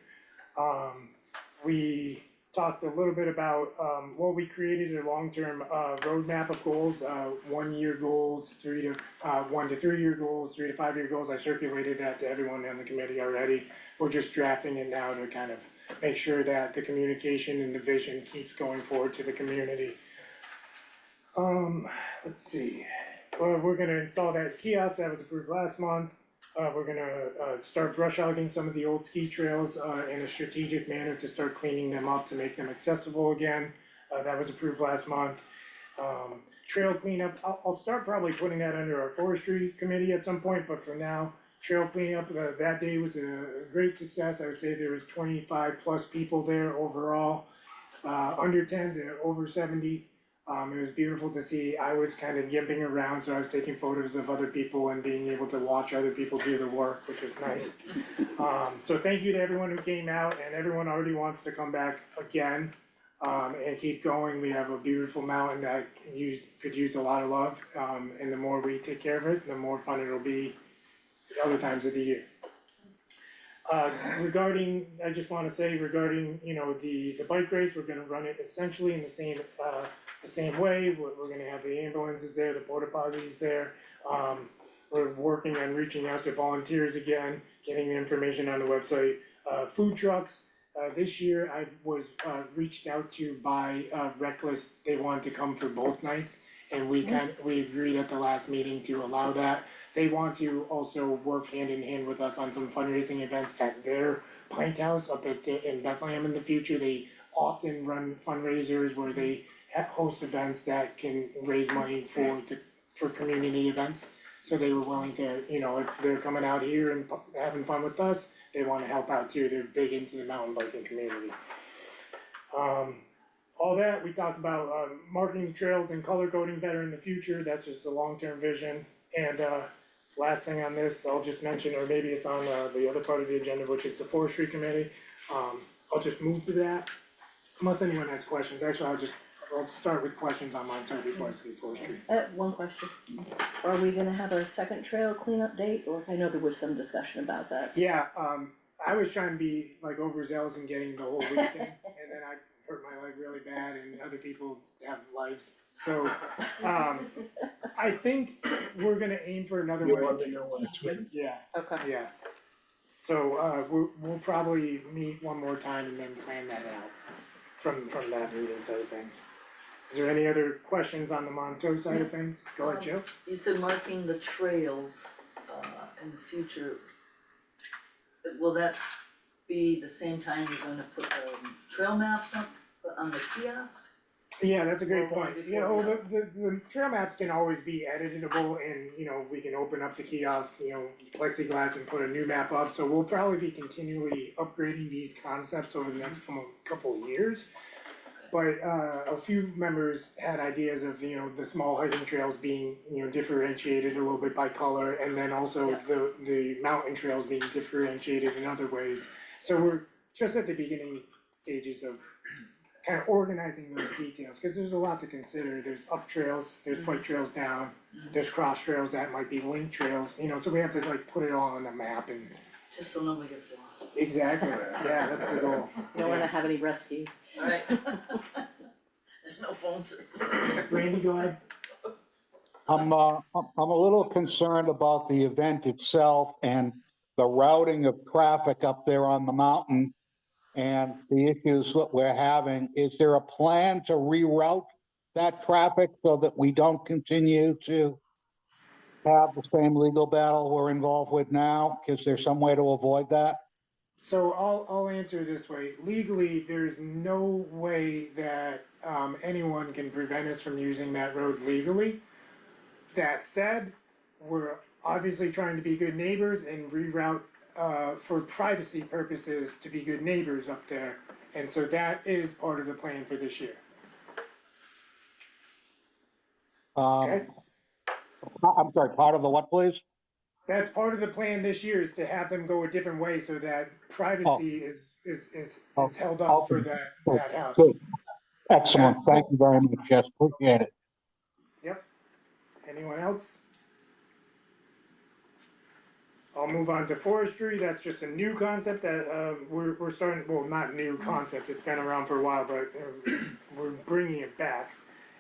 We talked a little bit about, we created a long-term, roadmap of goals, 1-year goals, 1 to 3 year goals, 3 to 5 year goals, I circulated that to everyone on the committee already. We're just drafting it now to kind of make sure that the communication and the vision keeps going forward to the community. Let's see, we're gonna install that kiosk that was approved last month. We're gonna start brush hogging some of the old ski trails in a strategic manner to start cleaning them up to make them accessible again. That was approved last month. Trail cleanup, I'll start probably putting that under our forestry committee at some point, but for now, trail cleanup, that day was a great success. I would say there was 25 plus people there overall, under 10 to over 70. It was beautiful to see. I was kind of gimping around, so I was taking photos of other people and being able to watch other people do the work, which was nice. So thank you to everyone who came out, and everyone already wants to come back again, and keep going. We have a beautiful mountain that could use a lot of love, and the more we take care of it, the more fun it'll be other times of the year. Regarding, I just wanna say regarding, the bike race, we're gonna run it essentially in the same way. We're gonna have the ambulances there, the porta potties there. We're working on reaching out to volunteers again, getting the information on the website. Food trucks, this year I was, reached out to by, Reckless, they wanted to come for both nights. And we agreed at the last meeting to allow that. They want to also work hand in hand with us on some fundraising events at their pint house up in Bethlehem in the future. They often run fundraisers where they host events that can raise money for community events. So they were willing to, if they're coming out here and having fun with us, they wanna help out too. They're big into the mountain biking community. All that, we talked about, marking the trails and color coding better in the future, that's just a long-term vision. And, last thing on this, I'll just mention, or maybe it's on, the other part of the agenda, which is the forestry committee. I'll just move to that, unless anyone has questions, actually, let's start with questions on Montauk before I say forestry. One question, are we gonna have a second trail cleanup date, or I know there was some discussion about that. Yeah, I was trying to be like overzealous in getting the whole weekend, and then I hurt my leg really bad, and other people have lives, so, I think we're gonna aim for another one. Yeah, Okay. yeah. So, we'll probably meet one more time and then plan that out from that meeting side of things. Is there any other questions on the Montauk side of things? Go ahead, Joe. You said marking the trails, in the future. Will that be the same time you're gonna put, trail maps up on the kiosk? Yeah, that's a great Or point. before You know, that. the trail maps can always be editable and, you know, we can open up the kiosk, you know, plexiglass and put a new map up. So we'll probably be continually upgrading these concepts over the next couple of years. But, a few members had ideas of, you know, the small hiking trails being, you know, differentiated a little bit by color. And then also Yeah. the mountain trails being differentiated in other ways. So we're just at the beginning stages of kind of organizing those details, cause there's a lot to consider, there's up trails, there's bike trails down, there's cross trails that might be link trails, you know, so we have to like put it all on the map and. Just so nobody gets lost. Exactly, yeah, that's the goal. You don't wanna have any rescues. Alright. There's no phone service. Randy, go ahead. I'm a little concerned about the event itself and the routing of traffic up there on the mountain and the issues that we're having. Is there a plan to reroute that traffic so that we don't continue to have the same legal battle we're involved with now? Is there some way to avoid that? So I'll answer it this way, legally, there's no way that, anyone can prevent us from using that road legally. That said, we're obviously trying to be good neighbors and reroute, for privacy purposes to be good neighbors up there. And so that is part of the plan for this year. Okay. I'm sorry, part of the what, please? That's part of the plan this year is to have them go a different way so that privacy is held up for that house. Good. Excellent. Yes. Thank you very much. Yes, appreciate it. Yep. Anyone else? I'll move on to forestry, that's just a new concept that, we're starting, well, not new concept, it's been around for a while, but, we're bringing it back.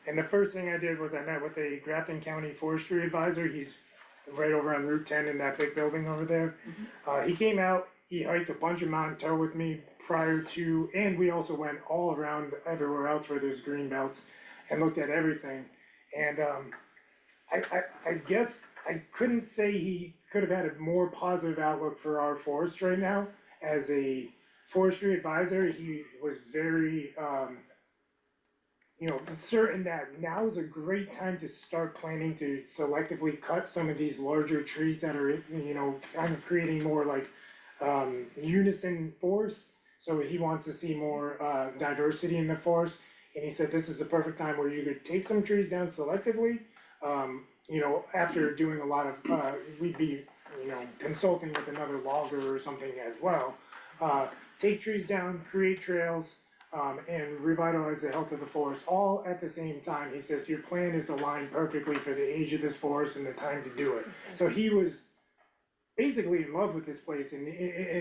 And the first thing I did was I met with a Grafton County Forestry Advisor, he's right over on Route 10 in that big building over there. He came out, he hiked a bunch of Mount Tow with me prior to, and we also went all around everywhere else where there's green belts and looked at everything. And, I guess I couldn't say he could have had a more positive outlook for our forest right now. As a forestry advisor, he was very, you know, certain that now is a great time to start planning to selectively cut some of these larger trees that are, you know, kind of creating more like, unison forests. So he wants to see more, diversity in the forest. And he said this is a perfect time where you could take some trees down selectively. You know, after doing a lot of, we'd be, you know, consulting with another logger or something as well. Take trees down, create trails, and revitalize the health of the forest, all at the same time. He says your plan is aligned perfectly for the age of this forest and the time to do it. So he was basically in love with this place, and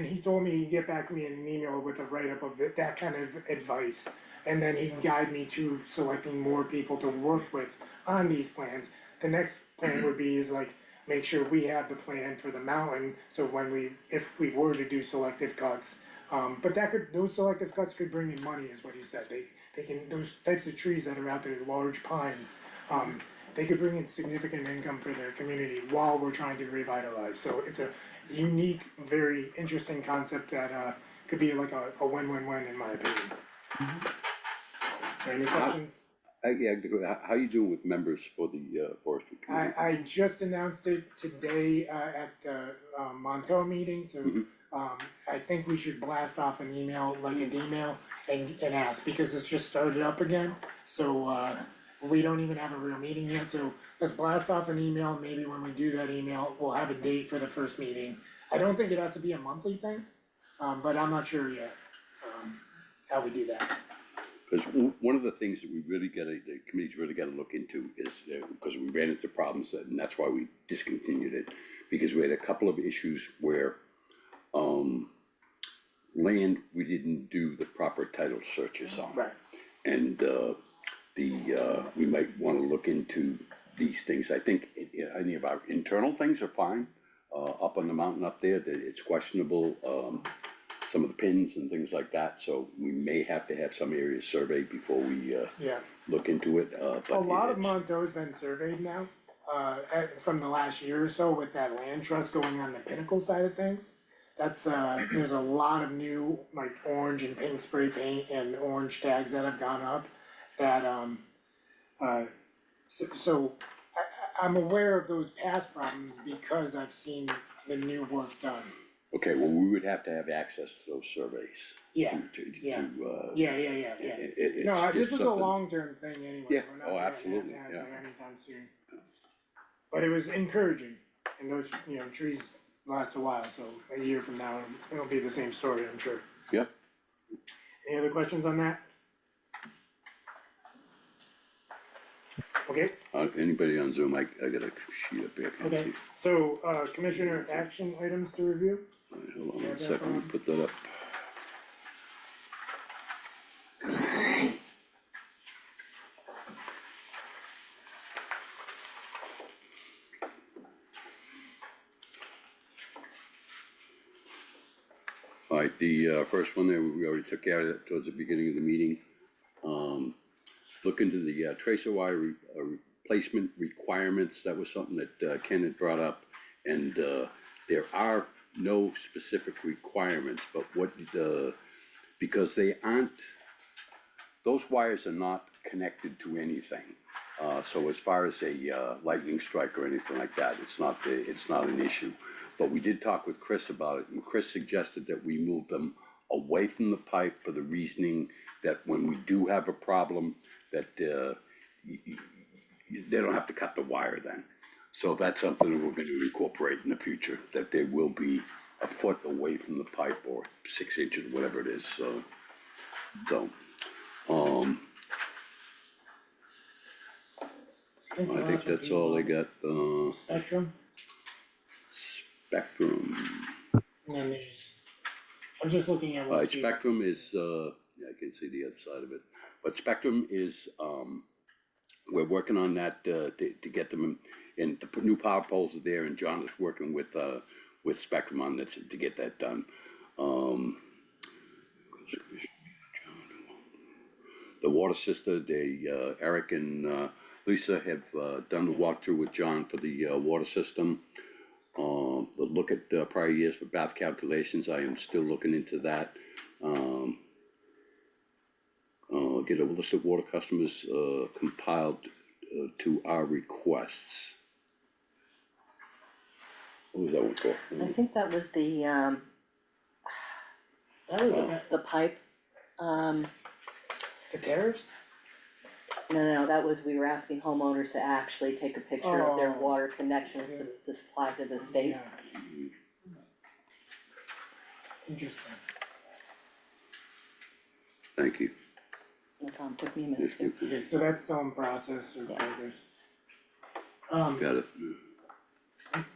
he told me he'd get back to me in an email with a write-up of that kind of advice. And then he'd guide me to selecting more people to work with on these plans. The next plan would be is like, make sure we have the plan for the mountain, so when if we were to do selective cuts. But those selective cuts could bring in money, is what he said. They can, those types of trees that are out there, large pines, they could bring in significant income for their community while we're trying to revitalize. So it's a unique, very interesting concept that, could be like a win-win-win in my opinion. Is there any questions? Yeah, how you doing with members for the forestry committee? I just announced it today, at the, Montauk meeting, so, I think we should blast off an email, like an email, and ask, because it's just started up again, so, we don't even have a real meeting yet, so let's blast off an email, maybe when we do that email, we'll have a date for the first meeting. I don't think it has to be a monthly thing, but I'm not sure yet, how we do that. Cause one of the things that we really gotta, the committee's really gotta look into is, because we ran into problems, and that's why we discontinued it. Because we had a couple of issues where, land, we didn't do the proper title searches on. Right. And, we might wanna look into these things. I think any of our internal things are fine. Up on the mountain up there, that it's questionable, some of the pins and things like that, so we may have to have some areas surveyed before we, Yeah, look into it, but. a lot of it's- Monto's been surveyed now, from the last year or so with that land trust going on the Pinnacle side of things. That's, there's a lot of new, like, orange and pink spray paint and orange tags that have gone up that, I'm aware of those past problems because I've seen the new work done. Okay, well, we would have to have access to those surveys. Yeah, Yeah. yeah. Yeah, no, this is a long-term thing anyway. Yeah, We're not oh, gonna absolutely, have yeah. that anytime soon. But it was encouraging, and those, trees last a while, so a year from now, it'll be the same story, I'm sure. Yeah. Any other questions on that? Okay, Anybody on Zoom, I got a sheet up here. I can't okay, see. so, commissioner action items to review? All right, hold on Yeah, one that's second, let me fine. put that up. All right, the, first one there, we already took care of it towards the beginning of the meeting. Look into the, tracer wire replacement requirements, that was something that, Ken had brought up. And, there are no specific requirements, but what, because they aren't, those wires are not connected to anything. So as far as a, lightning strike or anything like that, it's not an issue. But we did talk with Chris about it, and Chris suggested that we move them away from the pipe for the reasoning that when we do have a problem, that, they don't have to cut the wire then. So that's something that we're gonna incorporate in the future, that they will be a foot away from the pipe or 6 inches, whatever it is, so. I think that's all I got, Spectrum, Spectrum. and then there's, I'm just looking at what. Alright, Spectrum is, yeah, I can see the other side of it, but Spectrum is, we're working on that, to get them in, to put new power poles are there, and John is working with Spectrum on this, to get that done. The water system, Eric and, Lisa have, done the walkthrough with John for the, water system. The look at, prior years for bath calculations, I am still looking into that. Get a list of water customers, compiled, to our requests. What was that one for? I think that was the, That was the pipe, the tariffs? no, that was, we were asking homeowners to actually take a picture of their Oh. water connections to supply to the state. Yeah. Interesting. Thank you. No problem, took me a minute too. Okay, so that's still in process or Yeah. progress. Got it.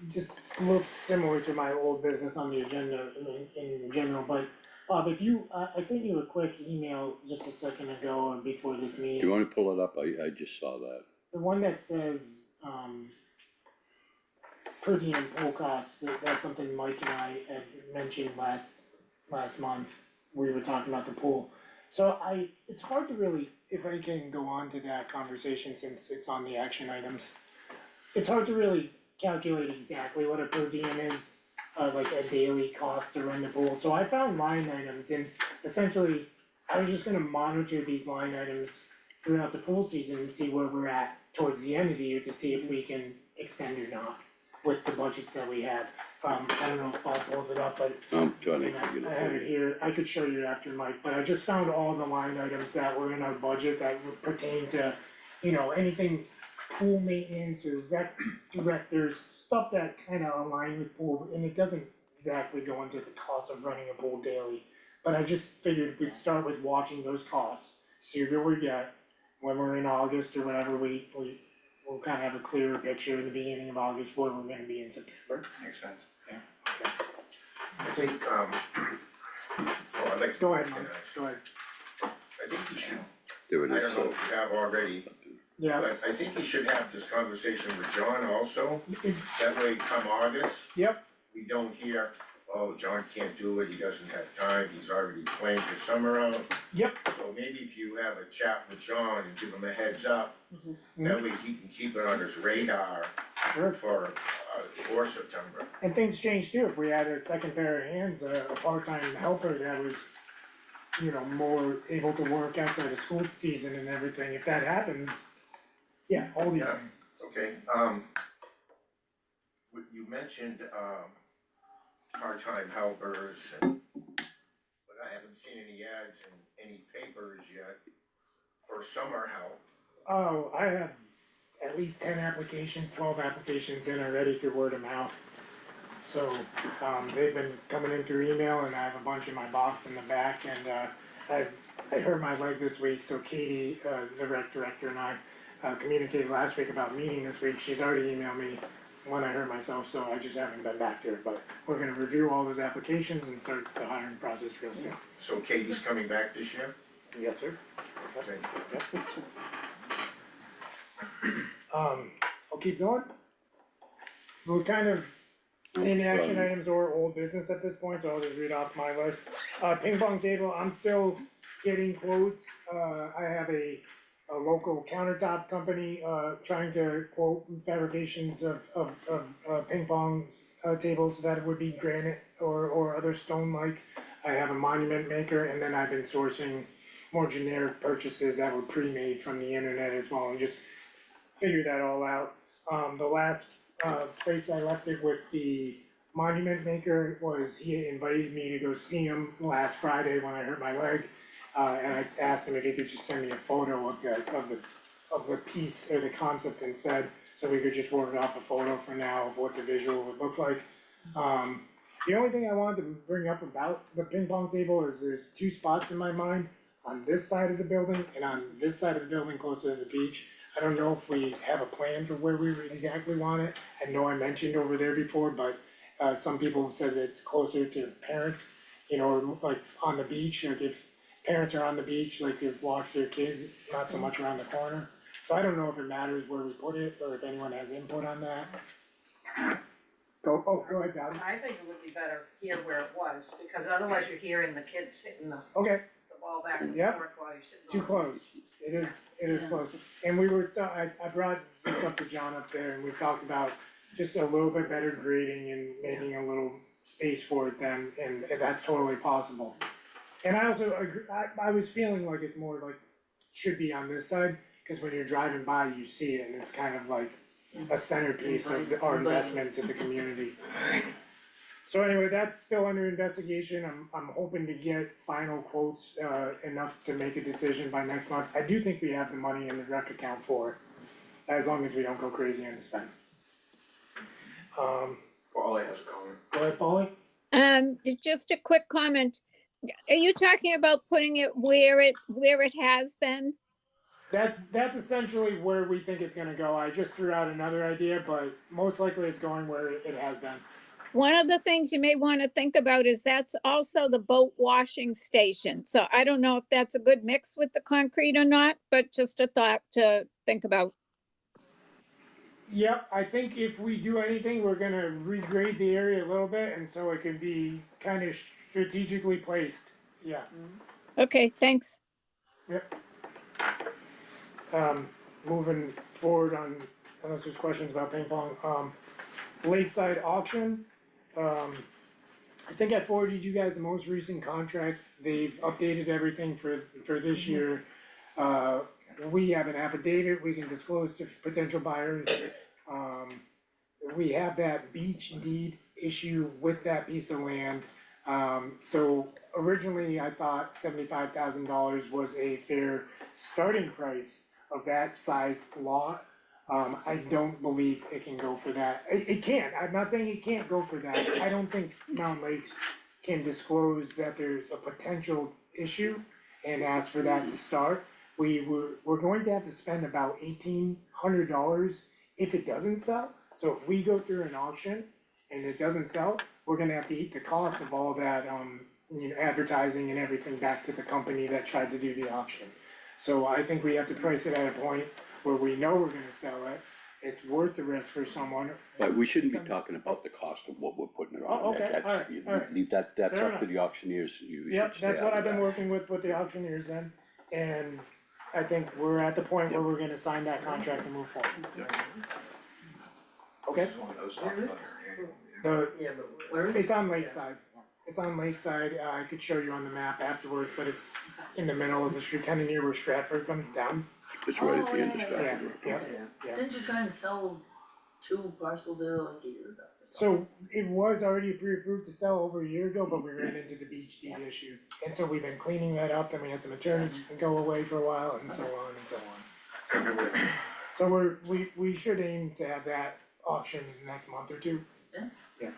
This looks similar to my old business on the agenda in general, but Bob, if you, I sent you a quick email just a second ago before this Do you meeting. wanna pull it up? I just saw that. The one that says, per diem pool costs, that's something Mike and I had mentioned last month. We were talking about the pool. So it's hard to really, if I can go on to that conversation since it's on the action items. It's hard to really calculate exactly what a per diem is, like a daily cost to run the pool. So I found line items and essentially, I was just gonna monitor these line items throughout the pool season and see where we're at towards the end of the year to see if we can extend or not with the budgets that we have. I don't know if Bob pulled it up, but I'm trying to and get it. I have it here, I could show you after, Mike, but I just found all the line items that were in our budget that would pertain to, anything pool maintenance or rec directors, stuff that kinda align with pool, and it doesn't exactly go into the cost of running a pool daily. But I just figured we'd start with watching those costs, see what we get. When we're in August or whatever, we'll kind of have a clearer picture in the beginning of August where we're gonna be in September. Makes sense. I think, well, I'd like to. Go ahead, Mike, go ahead. I think you should, There it I is, don't know so, if you have already, Yeah, but I think you should have this conversation with John also. That way, come August, yep, we don't hear, oh, John can't do it, he doesn't have time, he's already planned his summer out. yep, So maybe if you have a chat with John and give him a heads up, that way he can keep it on his radar sure. for September. And things change too, if we had a second pair of hands, a part-time helper that was, you know, more able to work outside of school season and everything, if that happens, yeah, all these Yeah. things. Okay, you mentioned, part-time helpers and, but I haven't seen any ads in any papers yet for summer help. Oh, I have at least 10 applications, 12 applications in already through word of mouth. So, they've been coming in through email and I have a bunch in my box in the back and, I hurt my leg this week, so Katie, the rec director and I, communicated last week about meeting this week. She's already emailed me when I hurt myself, so I just haven't been back to her, but we're gonna review all those applications and start the hiring process real soon. So Katie's coming back this year? Yes, sir. Okay. I'll keep going. We're kind of in action items or old business at this point, so I'll just read off my list. Ping pong table, I'm still getting quotes. I have a local countertop company, trying to quote fabrications of ping pongs, tables that would be granite or other stone-like. I have a monument maker, and then I've been sourcing more generic purchases that were pre-made from the internet as well, and just figure that all out. The last place I left it with the monument maker was he invited me to go see him last Friday when I hurt my leg. And I asked him if he could just send me a photo of the piece or the concept instead, so we could just work off a photo for now of what the visual would look like. The only thing I wanted to bring up about the ping pong table is there's two spots in my mind, on this side of the building and on this side of the building closer to the beach. I don't know if we have a plan for where we exactly want it. I know I mentioned over there before, but some people said it's closer to parents, you know, like on the beach, like if parents are on the beach, like they watch their kids, not so much around the corner. So I don't know if it matters where we put it, or if anyone has input on that. Go ahead, Dottie. I think it would be better here where it was, because otherwise you're hearing the kids hitting the Okay, ball back and Yep. forth while you're sitting on too the close. It is close. And we were, I brought this up to John up there, and we talked about just a little bit better grading and making a little space for it then, and that's totally possible. And I also agree, I was feeling like it's more like, should be on this side, cause when you're driving by, you see it, and it's kind of like a centerpiece of our investment to the community. So anyway, that's still under investigation, I'm hoping to get final quotes, enough to make a decision by next month. I do think we have the money in the rec account for it, as long as we don't go crazy on the spend. Wally has a comment. Go ahead, Polly? Just a quick comment. Are you talking about putting it where it has been? That's essentially where we think it's gonna go. I just threw out another idea, but most likely it's going where it has been. One of the things you may want to think about is that's also the boat washing station. So I don't know if that's a good mix with the concrete or not, but just a thought to think about. Yep, I think if we do anything, we're gonna regrade the area a little bit, and so it can be kind of strategically placed, yeah. Okay, thanks. Yep. Moving forward on, unless there's questions about ping pong, Lakeside auction. I think I forwarded you guys the most recent contract, they've updated everything for this year. We have an affidavit we can disclose to potential buyers. We have that beach deed issue with that piece of land. So originally I thought $75,000 was a fair starting price of that size lot. I don't believe it can go for that. It can't, I'm not saying it can't go for that. I don't think Mountain Lakes can disclose that there's a potential issue. and asked for that to start. We're going to have to spend about $1,800 if it doesn't sell. So if we go through an auction and it doesn't sell, we're gonna have to eat the cost of all that, advertising and everything back to the company that tried to do the auction. So I think we have to price it at a point where we know we're gonna sell it, it's worth the risk for someone. But we shouldn't be talking about the cost of what we're putting it on. Oh, okay, That's- alright, you alright. Leave that, that's Fair up to enough. the auctioneers, you should Yep, stay that's out what of I've been that. working with the auctioneers then, and I think we're at the point where we're gonna sign that contract and move forward. Okay, the, Yeah, but where is it? it's on Lakeside, it's on Lakeside, I could show you on the map afterwards, but it's in the middle of the street, kinda near where Stratford comes down. It's right at Oh, the end of yeah, Stratford yeah, Road. yeah. Didn't you try and sell 2 parcels there like a year ago? So it was already pre-approved to sell over a year ago, but we ran into the beach deed issue. And so we've been cleaning that up, and we had some attorneys go away for a while, and so on and so on. So we should aim to have that auction in the next month or two. Yeah. Yeah.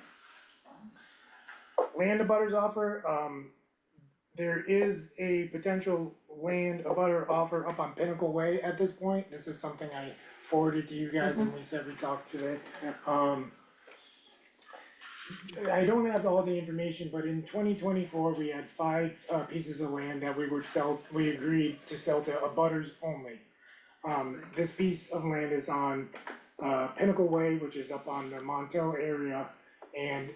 Land abutters offer, there is a potential land abutter offer up on Pinnacle Way at this point. This is something I forwarded to you guys and we said we talked today. I don't have all the information, but in 2024, we had 5 pieces of land that we agreed to sell to abutters only. This piece of land is on Pinnacle Way, which is up on the Montel area. And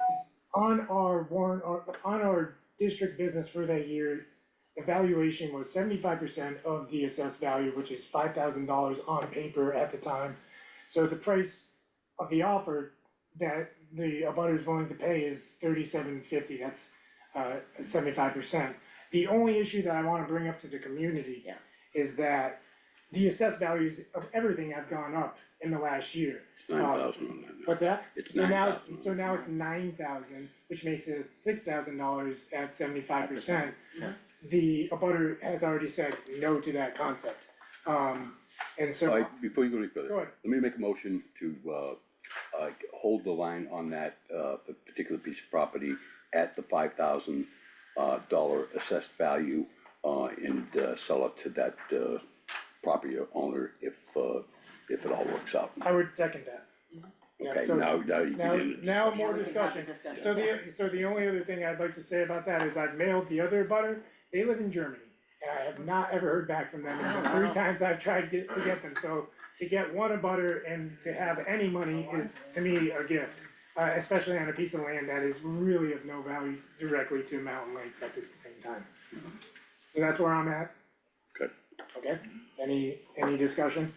on our warrant, on our district business for that year, the valuation was 75% of the assessed value, which is $5,000 on paper at the time. So the price of the offer that the abutter is willing to pay is $37.50, that's 75%. The only issue that I wanna bring up to the community is that the assessed values of everything have gone up in the last year. It's 9,000 on that. now. What's that? It's So now 9,000. it's, so now it's 9,000, which makes it $6,000 at 75%. The abutter has already said no to that concept. And so, Alright, before you go any further. go ahead. Let me make a motion to, hold the line on that, particular piece of property at the $5,000 dollar assessed value, and, sell it to that, property owner if it all works out. I would second that. Yeah, Okay, so now you can get into now discussion. more We can have the discussion. discussion. So the only other thing I'd like to say about that is I've mailed the other butter, they live in Germany. And I have not ever heard back from them, and the 3 times I've tried to get them, so to get one abutter and to have any money is to me a gift. Especially on a piece of land that is really of no value directly to Mountain Lakes at this point in time. So that's where I'm at. Good. Okay, any discussion?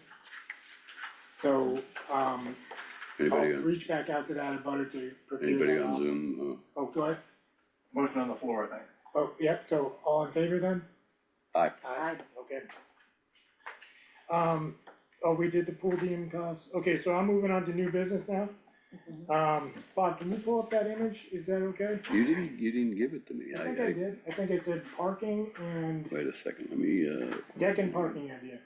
So, I'll Anybody on, reach back out to that abutter to procure anybody that on off. Zoom? Oh, go ahead. Motion on the floor, I think. Oh, yeah, so all in favor then? Aye. Aye. Okay. We did the pool diem costs, okay, so I'm moving on to new business now. Bob, can you pull up that image, is that okay? You didn't give it to me. I think I did, I think it said parking and Wait a second, let me, deck and parking idea.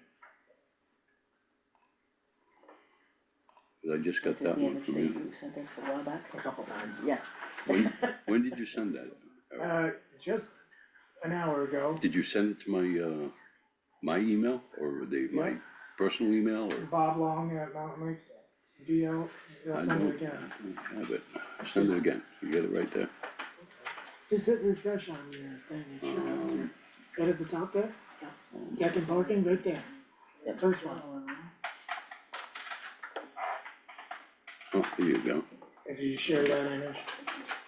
'cause I just got This is that the one image from that you. you sent us a while back. A couple times. Yeah. When did you send that? Just an hour ago, Did you send it to my email, or my Yeah. personal email, or? Bob Long at Mountain Lakes, DL, I send don't it again. have it. Send it again, you got it right there. Just hit refresh on your thing, it should have there. Right at the top there, deck and parking, right there, the first one, Oh, there you go. if you share that image.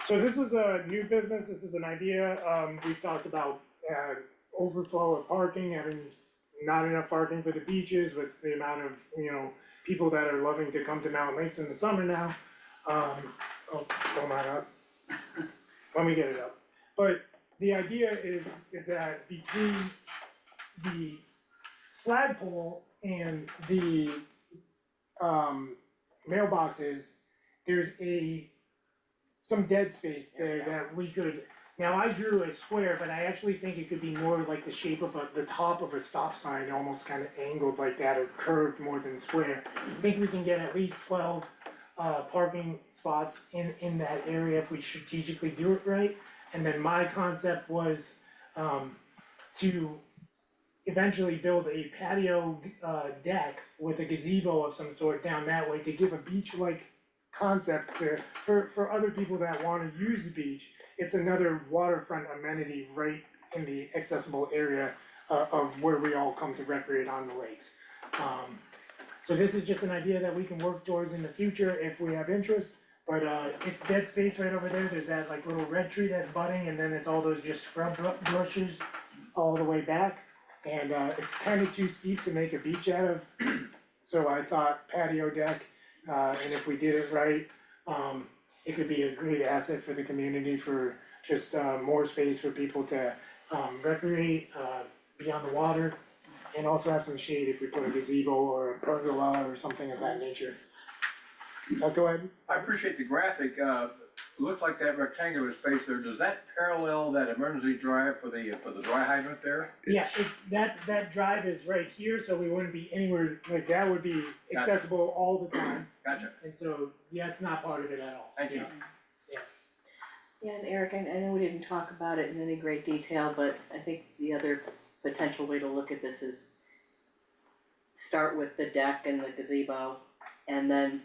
So this is a new business, this is an idea, we've talked about, overflow of parking, having not enough parking for the beaches with the amount of, people that are loving to come to Mountain Lakes in the summer now. Still not up. Let me get it up. But the idea is that between the flagpole and the mailboxes, there's some dead space there that we could, now I drew a square, but I actually think it could be more like the shape of the top of a stop sign, almost kind of angled like that or curved more than square. I think we can get at least 12 parking spots in that area if we strategically do it right. And then my concept was to eventually build a patio, deck with a gazebo of some sort down that way to give a beach-like concept for other people that wanna use the beach. It's another waterfront amenity right in the accessible area, of where we all come to recreate on the lakes. So this is just an idea that we can work towards in the future if we have interest, but, it's dead space right over there, there's that like little red tree that's budding, and then it's all those just scrub bushes all the way back. And, it's kinda too steep to make a beach out of, so I thought patio deck, and if we did it right, it could be a great asset for the community for just, more space for people to, recreate, be on the water, and also have some shade if we put a gazebo or a pergola or something of that nature. Go ahead. I appreciate the graphic, it looks like that rectangular space there, does that parallel that emergency drive for the dry hydrant there? Yeah, that drive is right here, so we wouldn't be anywhere, like, that would be accessible all the time, Gotcha, and so, yeah, it's not part of it at all. thank you. Yeah, and Eric, I know we didn't talk about it in any great detail, but I think the other potential way to look at this is start with the deck and the gazebo, and then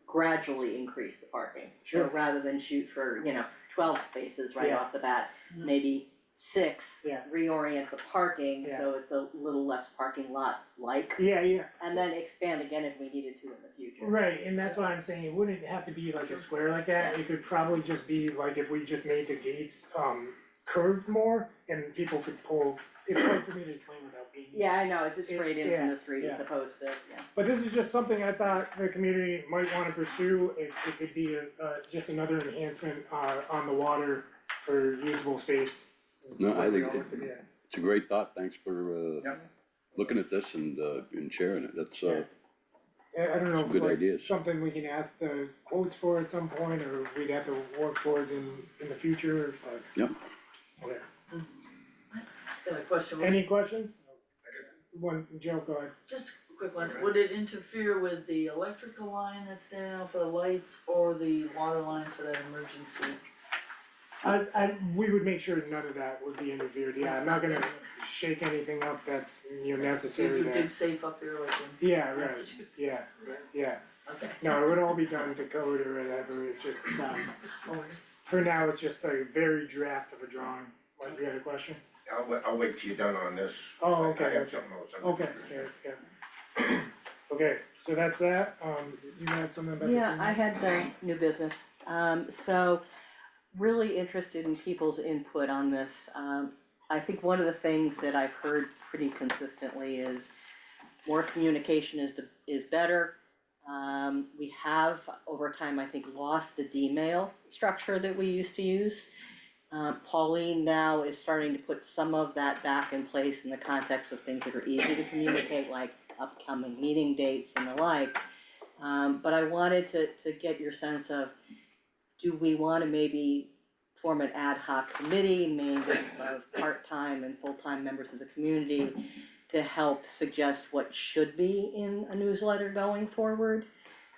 gradually increase the parking. Sure. So rather than shoot for, 12 spaces right Yeah. off the bat, maybe 6, Yeah. reorient the parking, Yeah. so it's a little less parking lot like, Yeah, and then expand again if we needed to in the future. right, and that's why I'm saying it wouldn't have to be like a square like that, it could probably just be like if we just made the gates, curved more, and people could pull, it's hard for me to explain without being. Yeah, I know, it's just straight in from Yeah, the street as yeah. opposed to, But this is just something I thought the community might wanna pursue, it could be just another enhancement, on the water for usable space. No, I think Yeah. it's a great thought, thanks for, Yep. looking at this and sharing it, that's, Yeah. I don't know, Some good if like, ideas. something we can ask the quotes for at some point, or we'd have to work towards in the future, but. Yep. Whatever. Got a question, Any questions? One, Joe, go ahead. just a quick one, would it interfere with the electrical line that's there now for the lights or the water line for that emergency? We would make sure none of that would be interfered, yeah, I'm not gonna shake anything up that's, See if necessary you there. dig safe up here like in. Yeah, right, yeah, yeah, Okay. no, it would all be done to code or whatever, it's just, for now, it's just a very draft of a drawing. Mike, you had a question? I'll wait till you're done on this. Oh, okay, I have okay. something else. Okay, yeah. Okay, so that's that, you had something about the. Yeah, I had the new business, so really interested in people's input on this. I think one of the things that I've heard pretty consistently is more communication is better. We have, over time, I think, lost the D-mail structure that we used to use. Pauline now is starting to put some of that back in place in the context of things that are easy to communicate, like upcoming meeting dates and the like. But I wanted to get your sense of, do we wanna maybe form an ad hoc committee made of part-time and full-time members of the community to help suggest what should be in a newsletter going forward?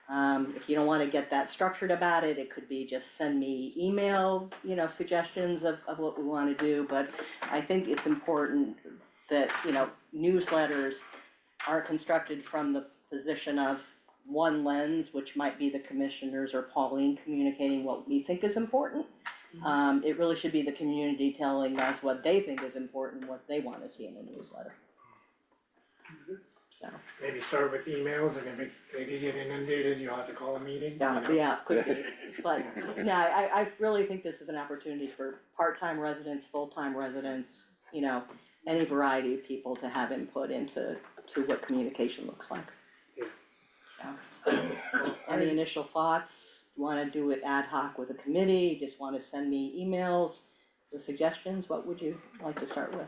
If you don't wanna get that structured about it, it could be just send me email, suggestions of what we wanna do, but I think it's important that, newsletters are constructed from the position of one lens, which might be the commissioners or Pauline communicating what we think is important. It really should be the community telling us what they think is important, what they wanna see in a newsletter. So, Maybe start with emails, and if you get inundated, you'll have to call a meeting, yeah, could be, but, yeah, I really think this is an opportunity for part-time residents, full-time residents, any variety of people to have input into what communication looks like. Yeah. So, any initial thoughts? Wanna do it ad hoc with a committee, just wanna send me emails with suggestions, what would you like to start with?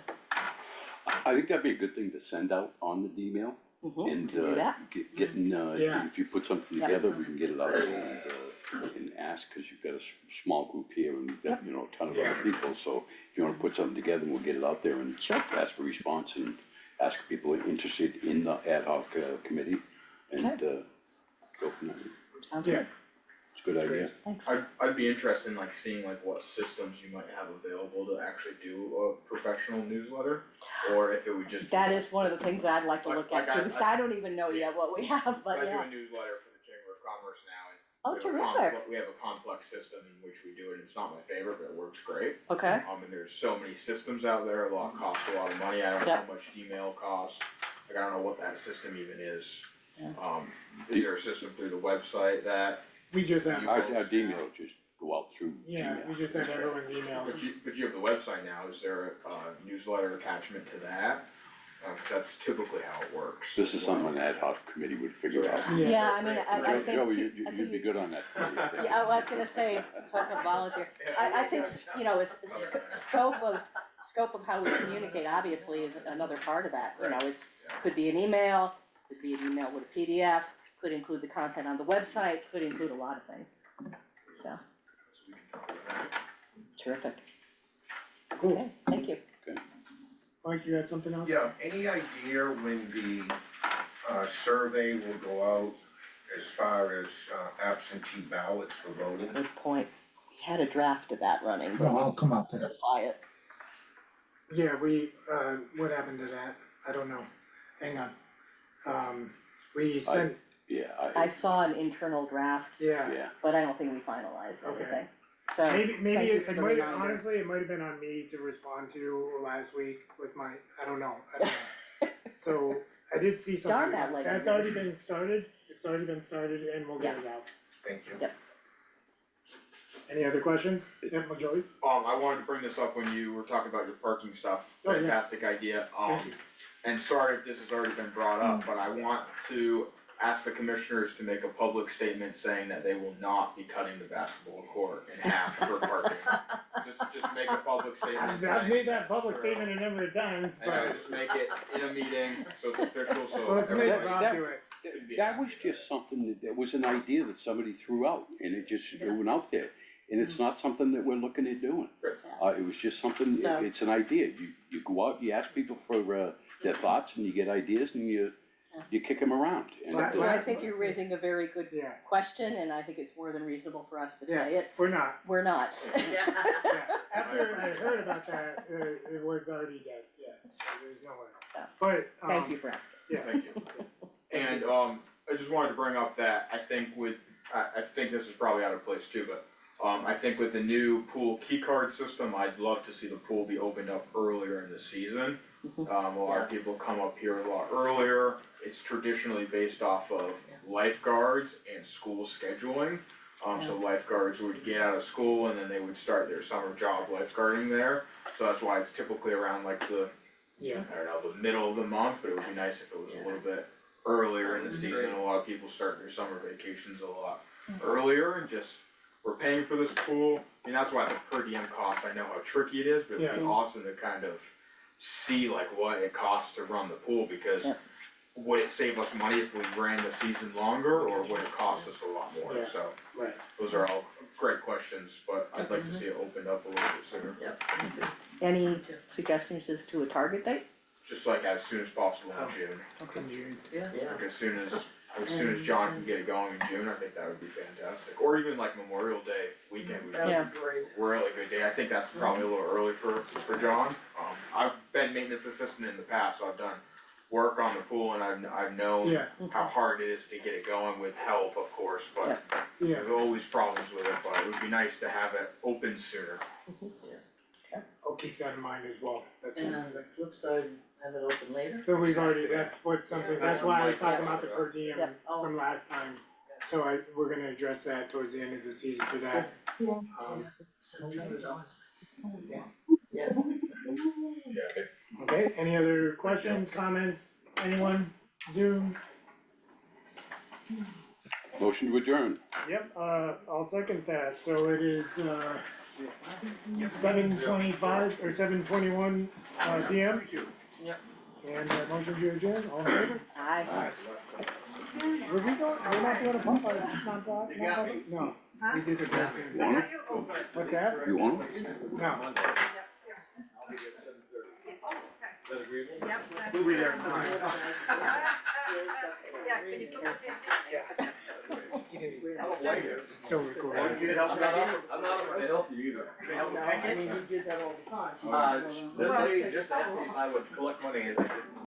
I think that'd be a good thing to send out on the email. And, can do that. getting, Yeah. if you put something Yeah. together, we can get it out there and ask, cause you've got a small group here and we've got, a ton of Yeah. other people, so if you wanna put something together, we'll get it out there and Sure. ask for response and ask people interested in the ad hoc, committee and, go from there. Sounds Yeah. good. It's a good idea. Thanks. I'd be interested in like seeing like what systems you might have available to actually do a professional newsletter, or if it would just. That is one of the things I'd like to look Like at too, because I don't even know yeah. yet what we have, but I do yeah. a newsletter for the Chamber of Commerce now, and Oh, we have a terrific. we have a complex system in which we do it, and it's not my favorite, but it works great. Okay, And there's so many systems out there, a lot cost a lot of money, I don't know Yeah. how much email costs, like I don't know what that system even is. Yeah. Is there a system through the website that, We just have, Our email just go out through yeah, we Gmail. just have everyone's email. but you have the website now, is there a newsletter attachment to that? 'Cause that's typically how it works. This is something an ad hoc committee would figure out. yeah, I mean, I think. Joey, I think you'd be good on that committee, I think. Yeah, I was gonna say, talk of volunteer, I think, you know, scope of how we communicate obviously is another part of that, you know, could be an email, could be an email with a PDF, could include the content on the website, could include a lot of things, so, terrific. Cool. Okay, thank you. Mike, you got something else? Yeah, any idea when the, survey will go out as far as, absentee ballots for voting? Good point, we had a draft of that running, but I'll come out to that. modify it. Yeah, what happened to that? I don't know. Hang on. We sent, Yeah, I saw an internal draft, yeah, yeah. but I don't think we finalized Okay. anything, so. maybe thank you it for the might, reminder. honestly, it might have been on me to respond to last week with my, I don't know. So, I did see something. Darn that lady. That's already been started, it's already been started and we'll get it out. Thank you. Yep. Any other questions? Yeah, Joey? I wanted to bring this up when you were talking about your parking stuff, Oh, yeah. fantastic idea, Thank you. and sorry if this has already been brought up, but I want to ask the commissioners to make a public statement saying that they will not be cutting the basketball court in half for parking. Just make a public statement saying. I've made that public statement a number of times, I know, but just make it in a meeting, so it's official, so let's make everybody. Rob do it. That was just something that was an idea that somebody threw out, and it went out there. And it's not something that we're looking at doing. It was just something, So- it's an idea, you go out, you ask people for, their thoughts, and you get ideas, and you kick them around. And Well, So I think you're raising a very good Yeah, question, and I think it's more than reasonable for us to say it. we're not. We're not. Yeah, after I heard about that, it was already dead, yeah, so there's no way. Yeah. But, Thank you for asking. yeah, Thank you. And, I just wanted to bring up that I think I think this is probably out of place too, but, I think with the new pool key card system, I'd love to see the pool be opened up earlier in the season. A lot of people come up here a lot earlier, it's traditionally based off of lifeguards and school scheduling. So lifeguards would get out of school and then they would start their summer job lifeguarding there, so that's why it's typically around like the, yeah, I don't know, the middle of the month, but it would be nice if it was a little bit earlier in the season. A lot of people start their summer vacations a lot earlier and just, we're paying for this pool. I mean, that's why the per diem costs, I know how tricky it is, but it'd be Yeah. awesome to kind of see like what it costs to run the pool, because Yeah. would it save us money if we ran the season longer, or would it cost us a lot more? Yeah. So, right. those are all great questions, but I'd like to see it opened up a little bit sooner. Any suggestions as to a target date? Just like as soon as possible in June. In June. Like as soon as John can get it going in June, I think that would be fantastic, or even like Memorial Day weekend would be Yeah. a really good day, I think that's probably a little early for John. I've been maintenance assistant in the past, so I've done work on the pool and I've known Yeah, how hard it is to get it going with help, of course, but yeah, there's always problems with it, but it would be nice to have it open sooner. I'll keep that in mind as well, that's And one on the flip side, have it open later? So we've already, that's what's something, that's why I was talking about the per diem Yep. Oh. from last time. So we're gonna address that towards the end of the season for that. $700. Yeah. Yeah. Okay, any other questions, comments, anyone, Zoom? Motion to adjourn. Yep, I'll second that, so it is, 7:25 or 7:21, PM. Yep. And, motion to adjourn, all in favor? Aye. Were we going, we're not doing a pump, no, we did the grant thing. You want it? What's that? You want it? No. Yep. We'll be there in 5. Yeah, can you put it in? Yeah. He didn't say. don't blame you. Still Well, recording. you need help with that? I'm not offering to help you either. You need help with I pancakes? mean, he did that all the time. This lady just asked me if I would collect money and I didn't.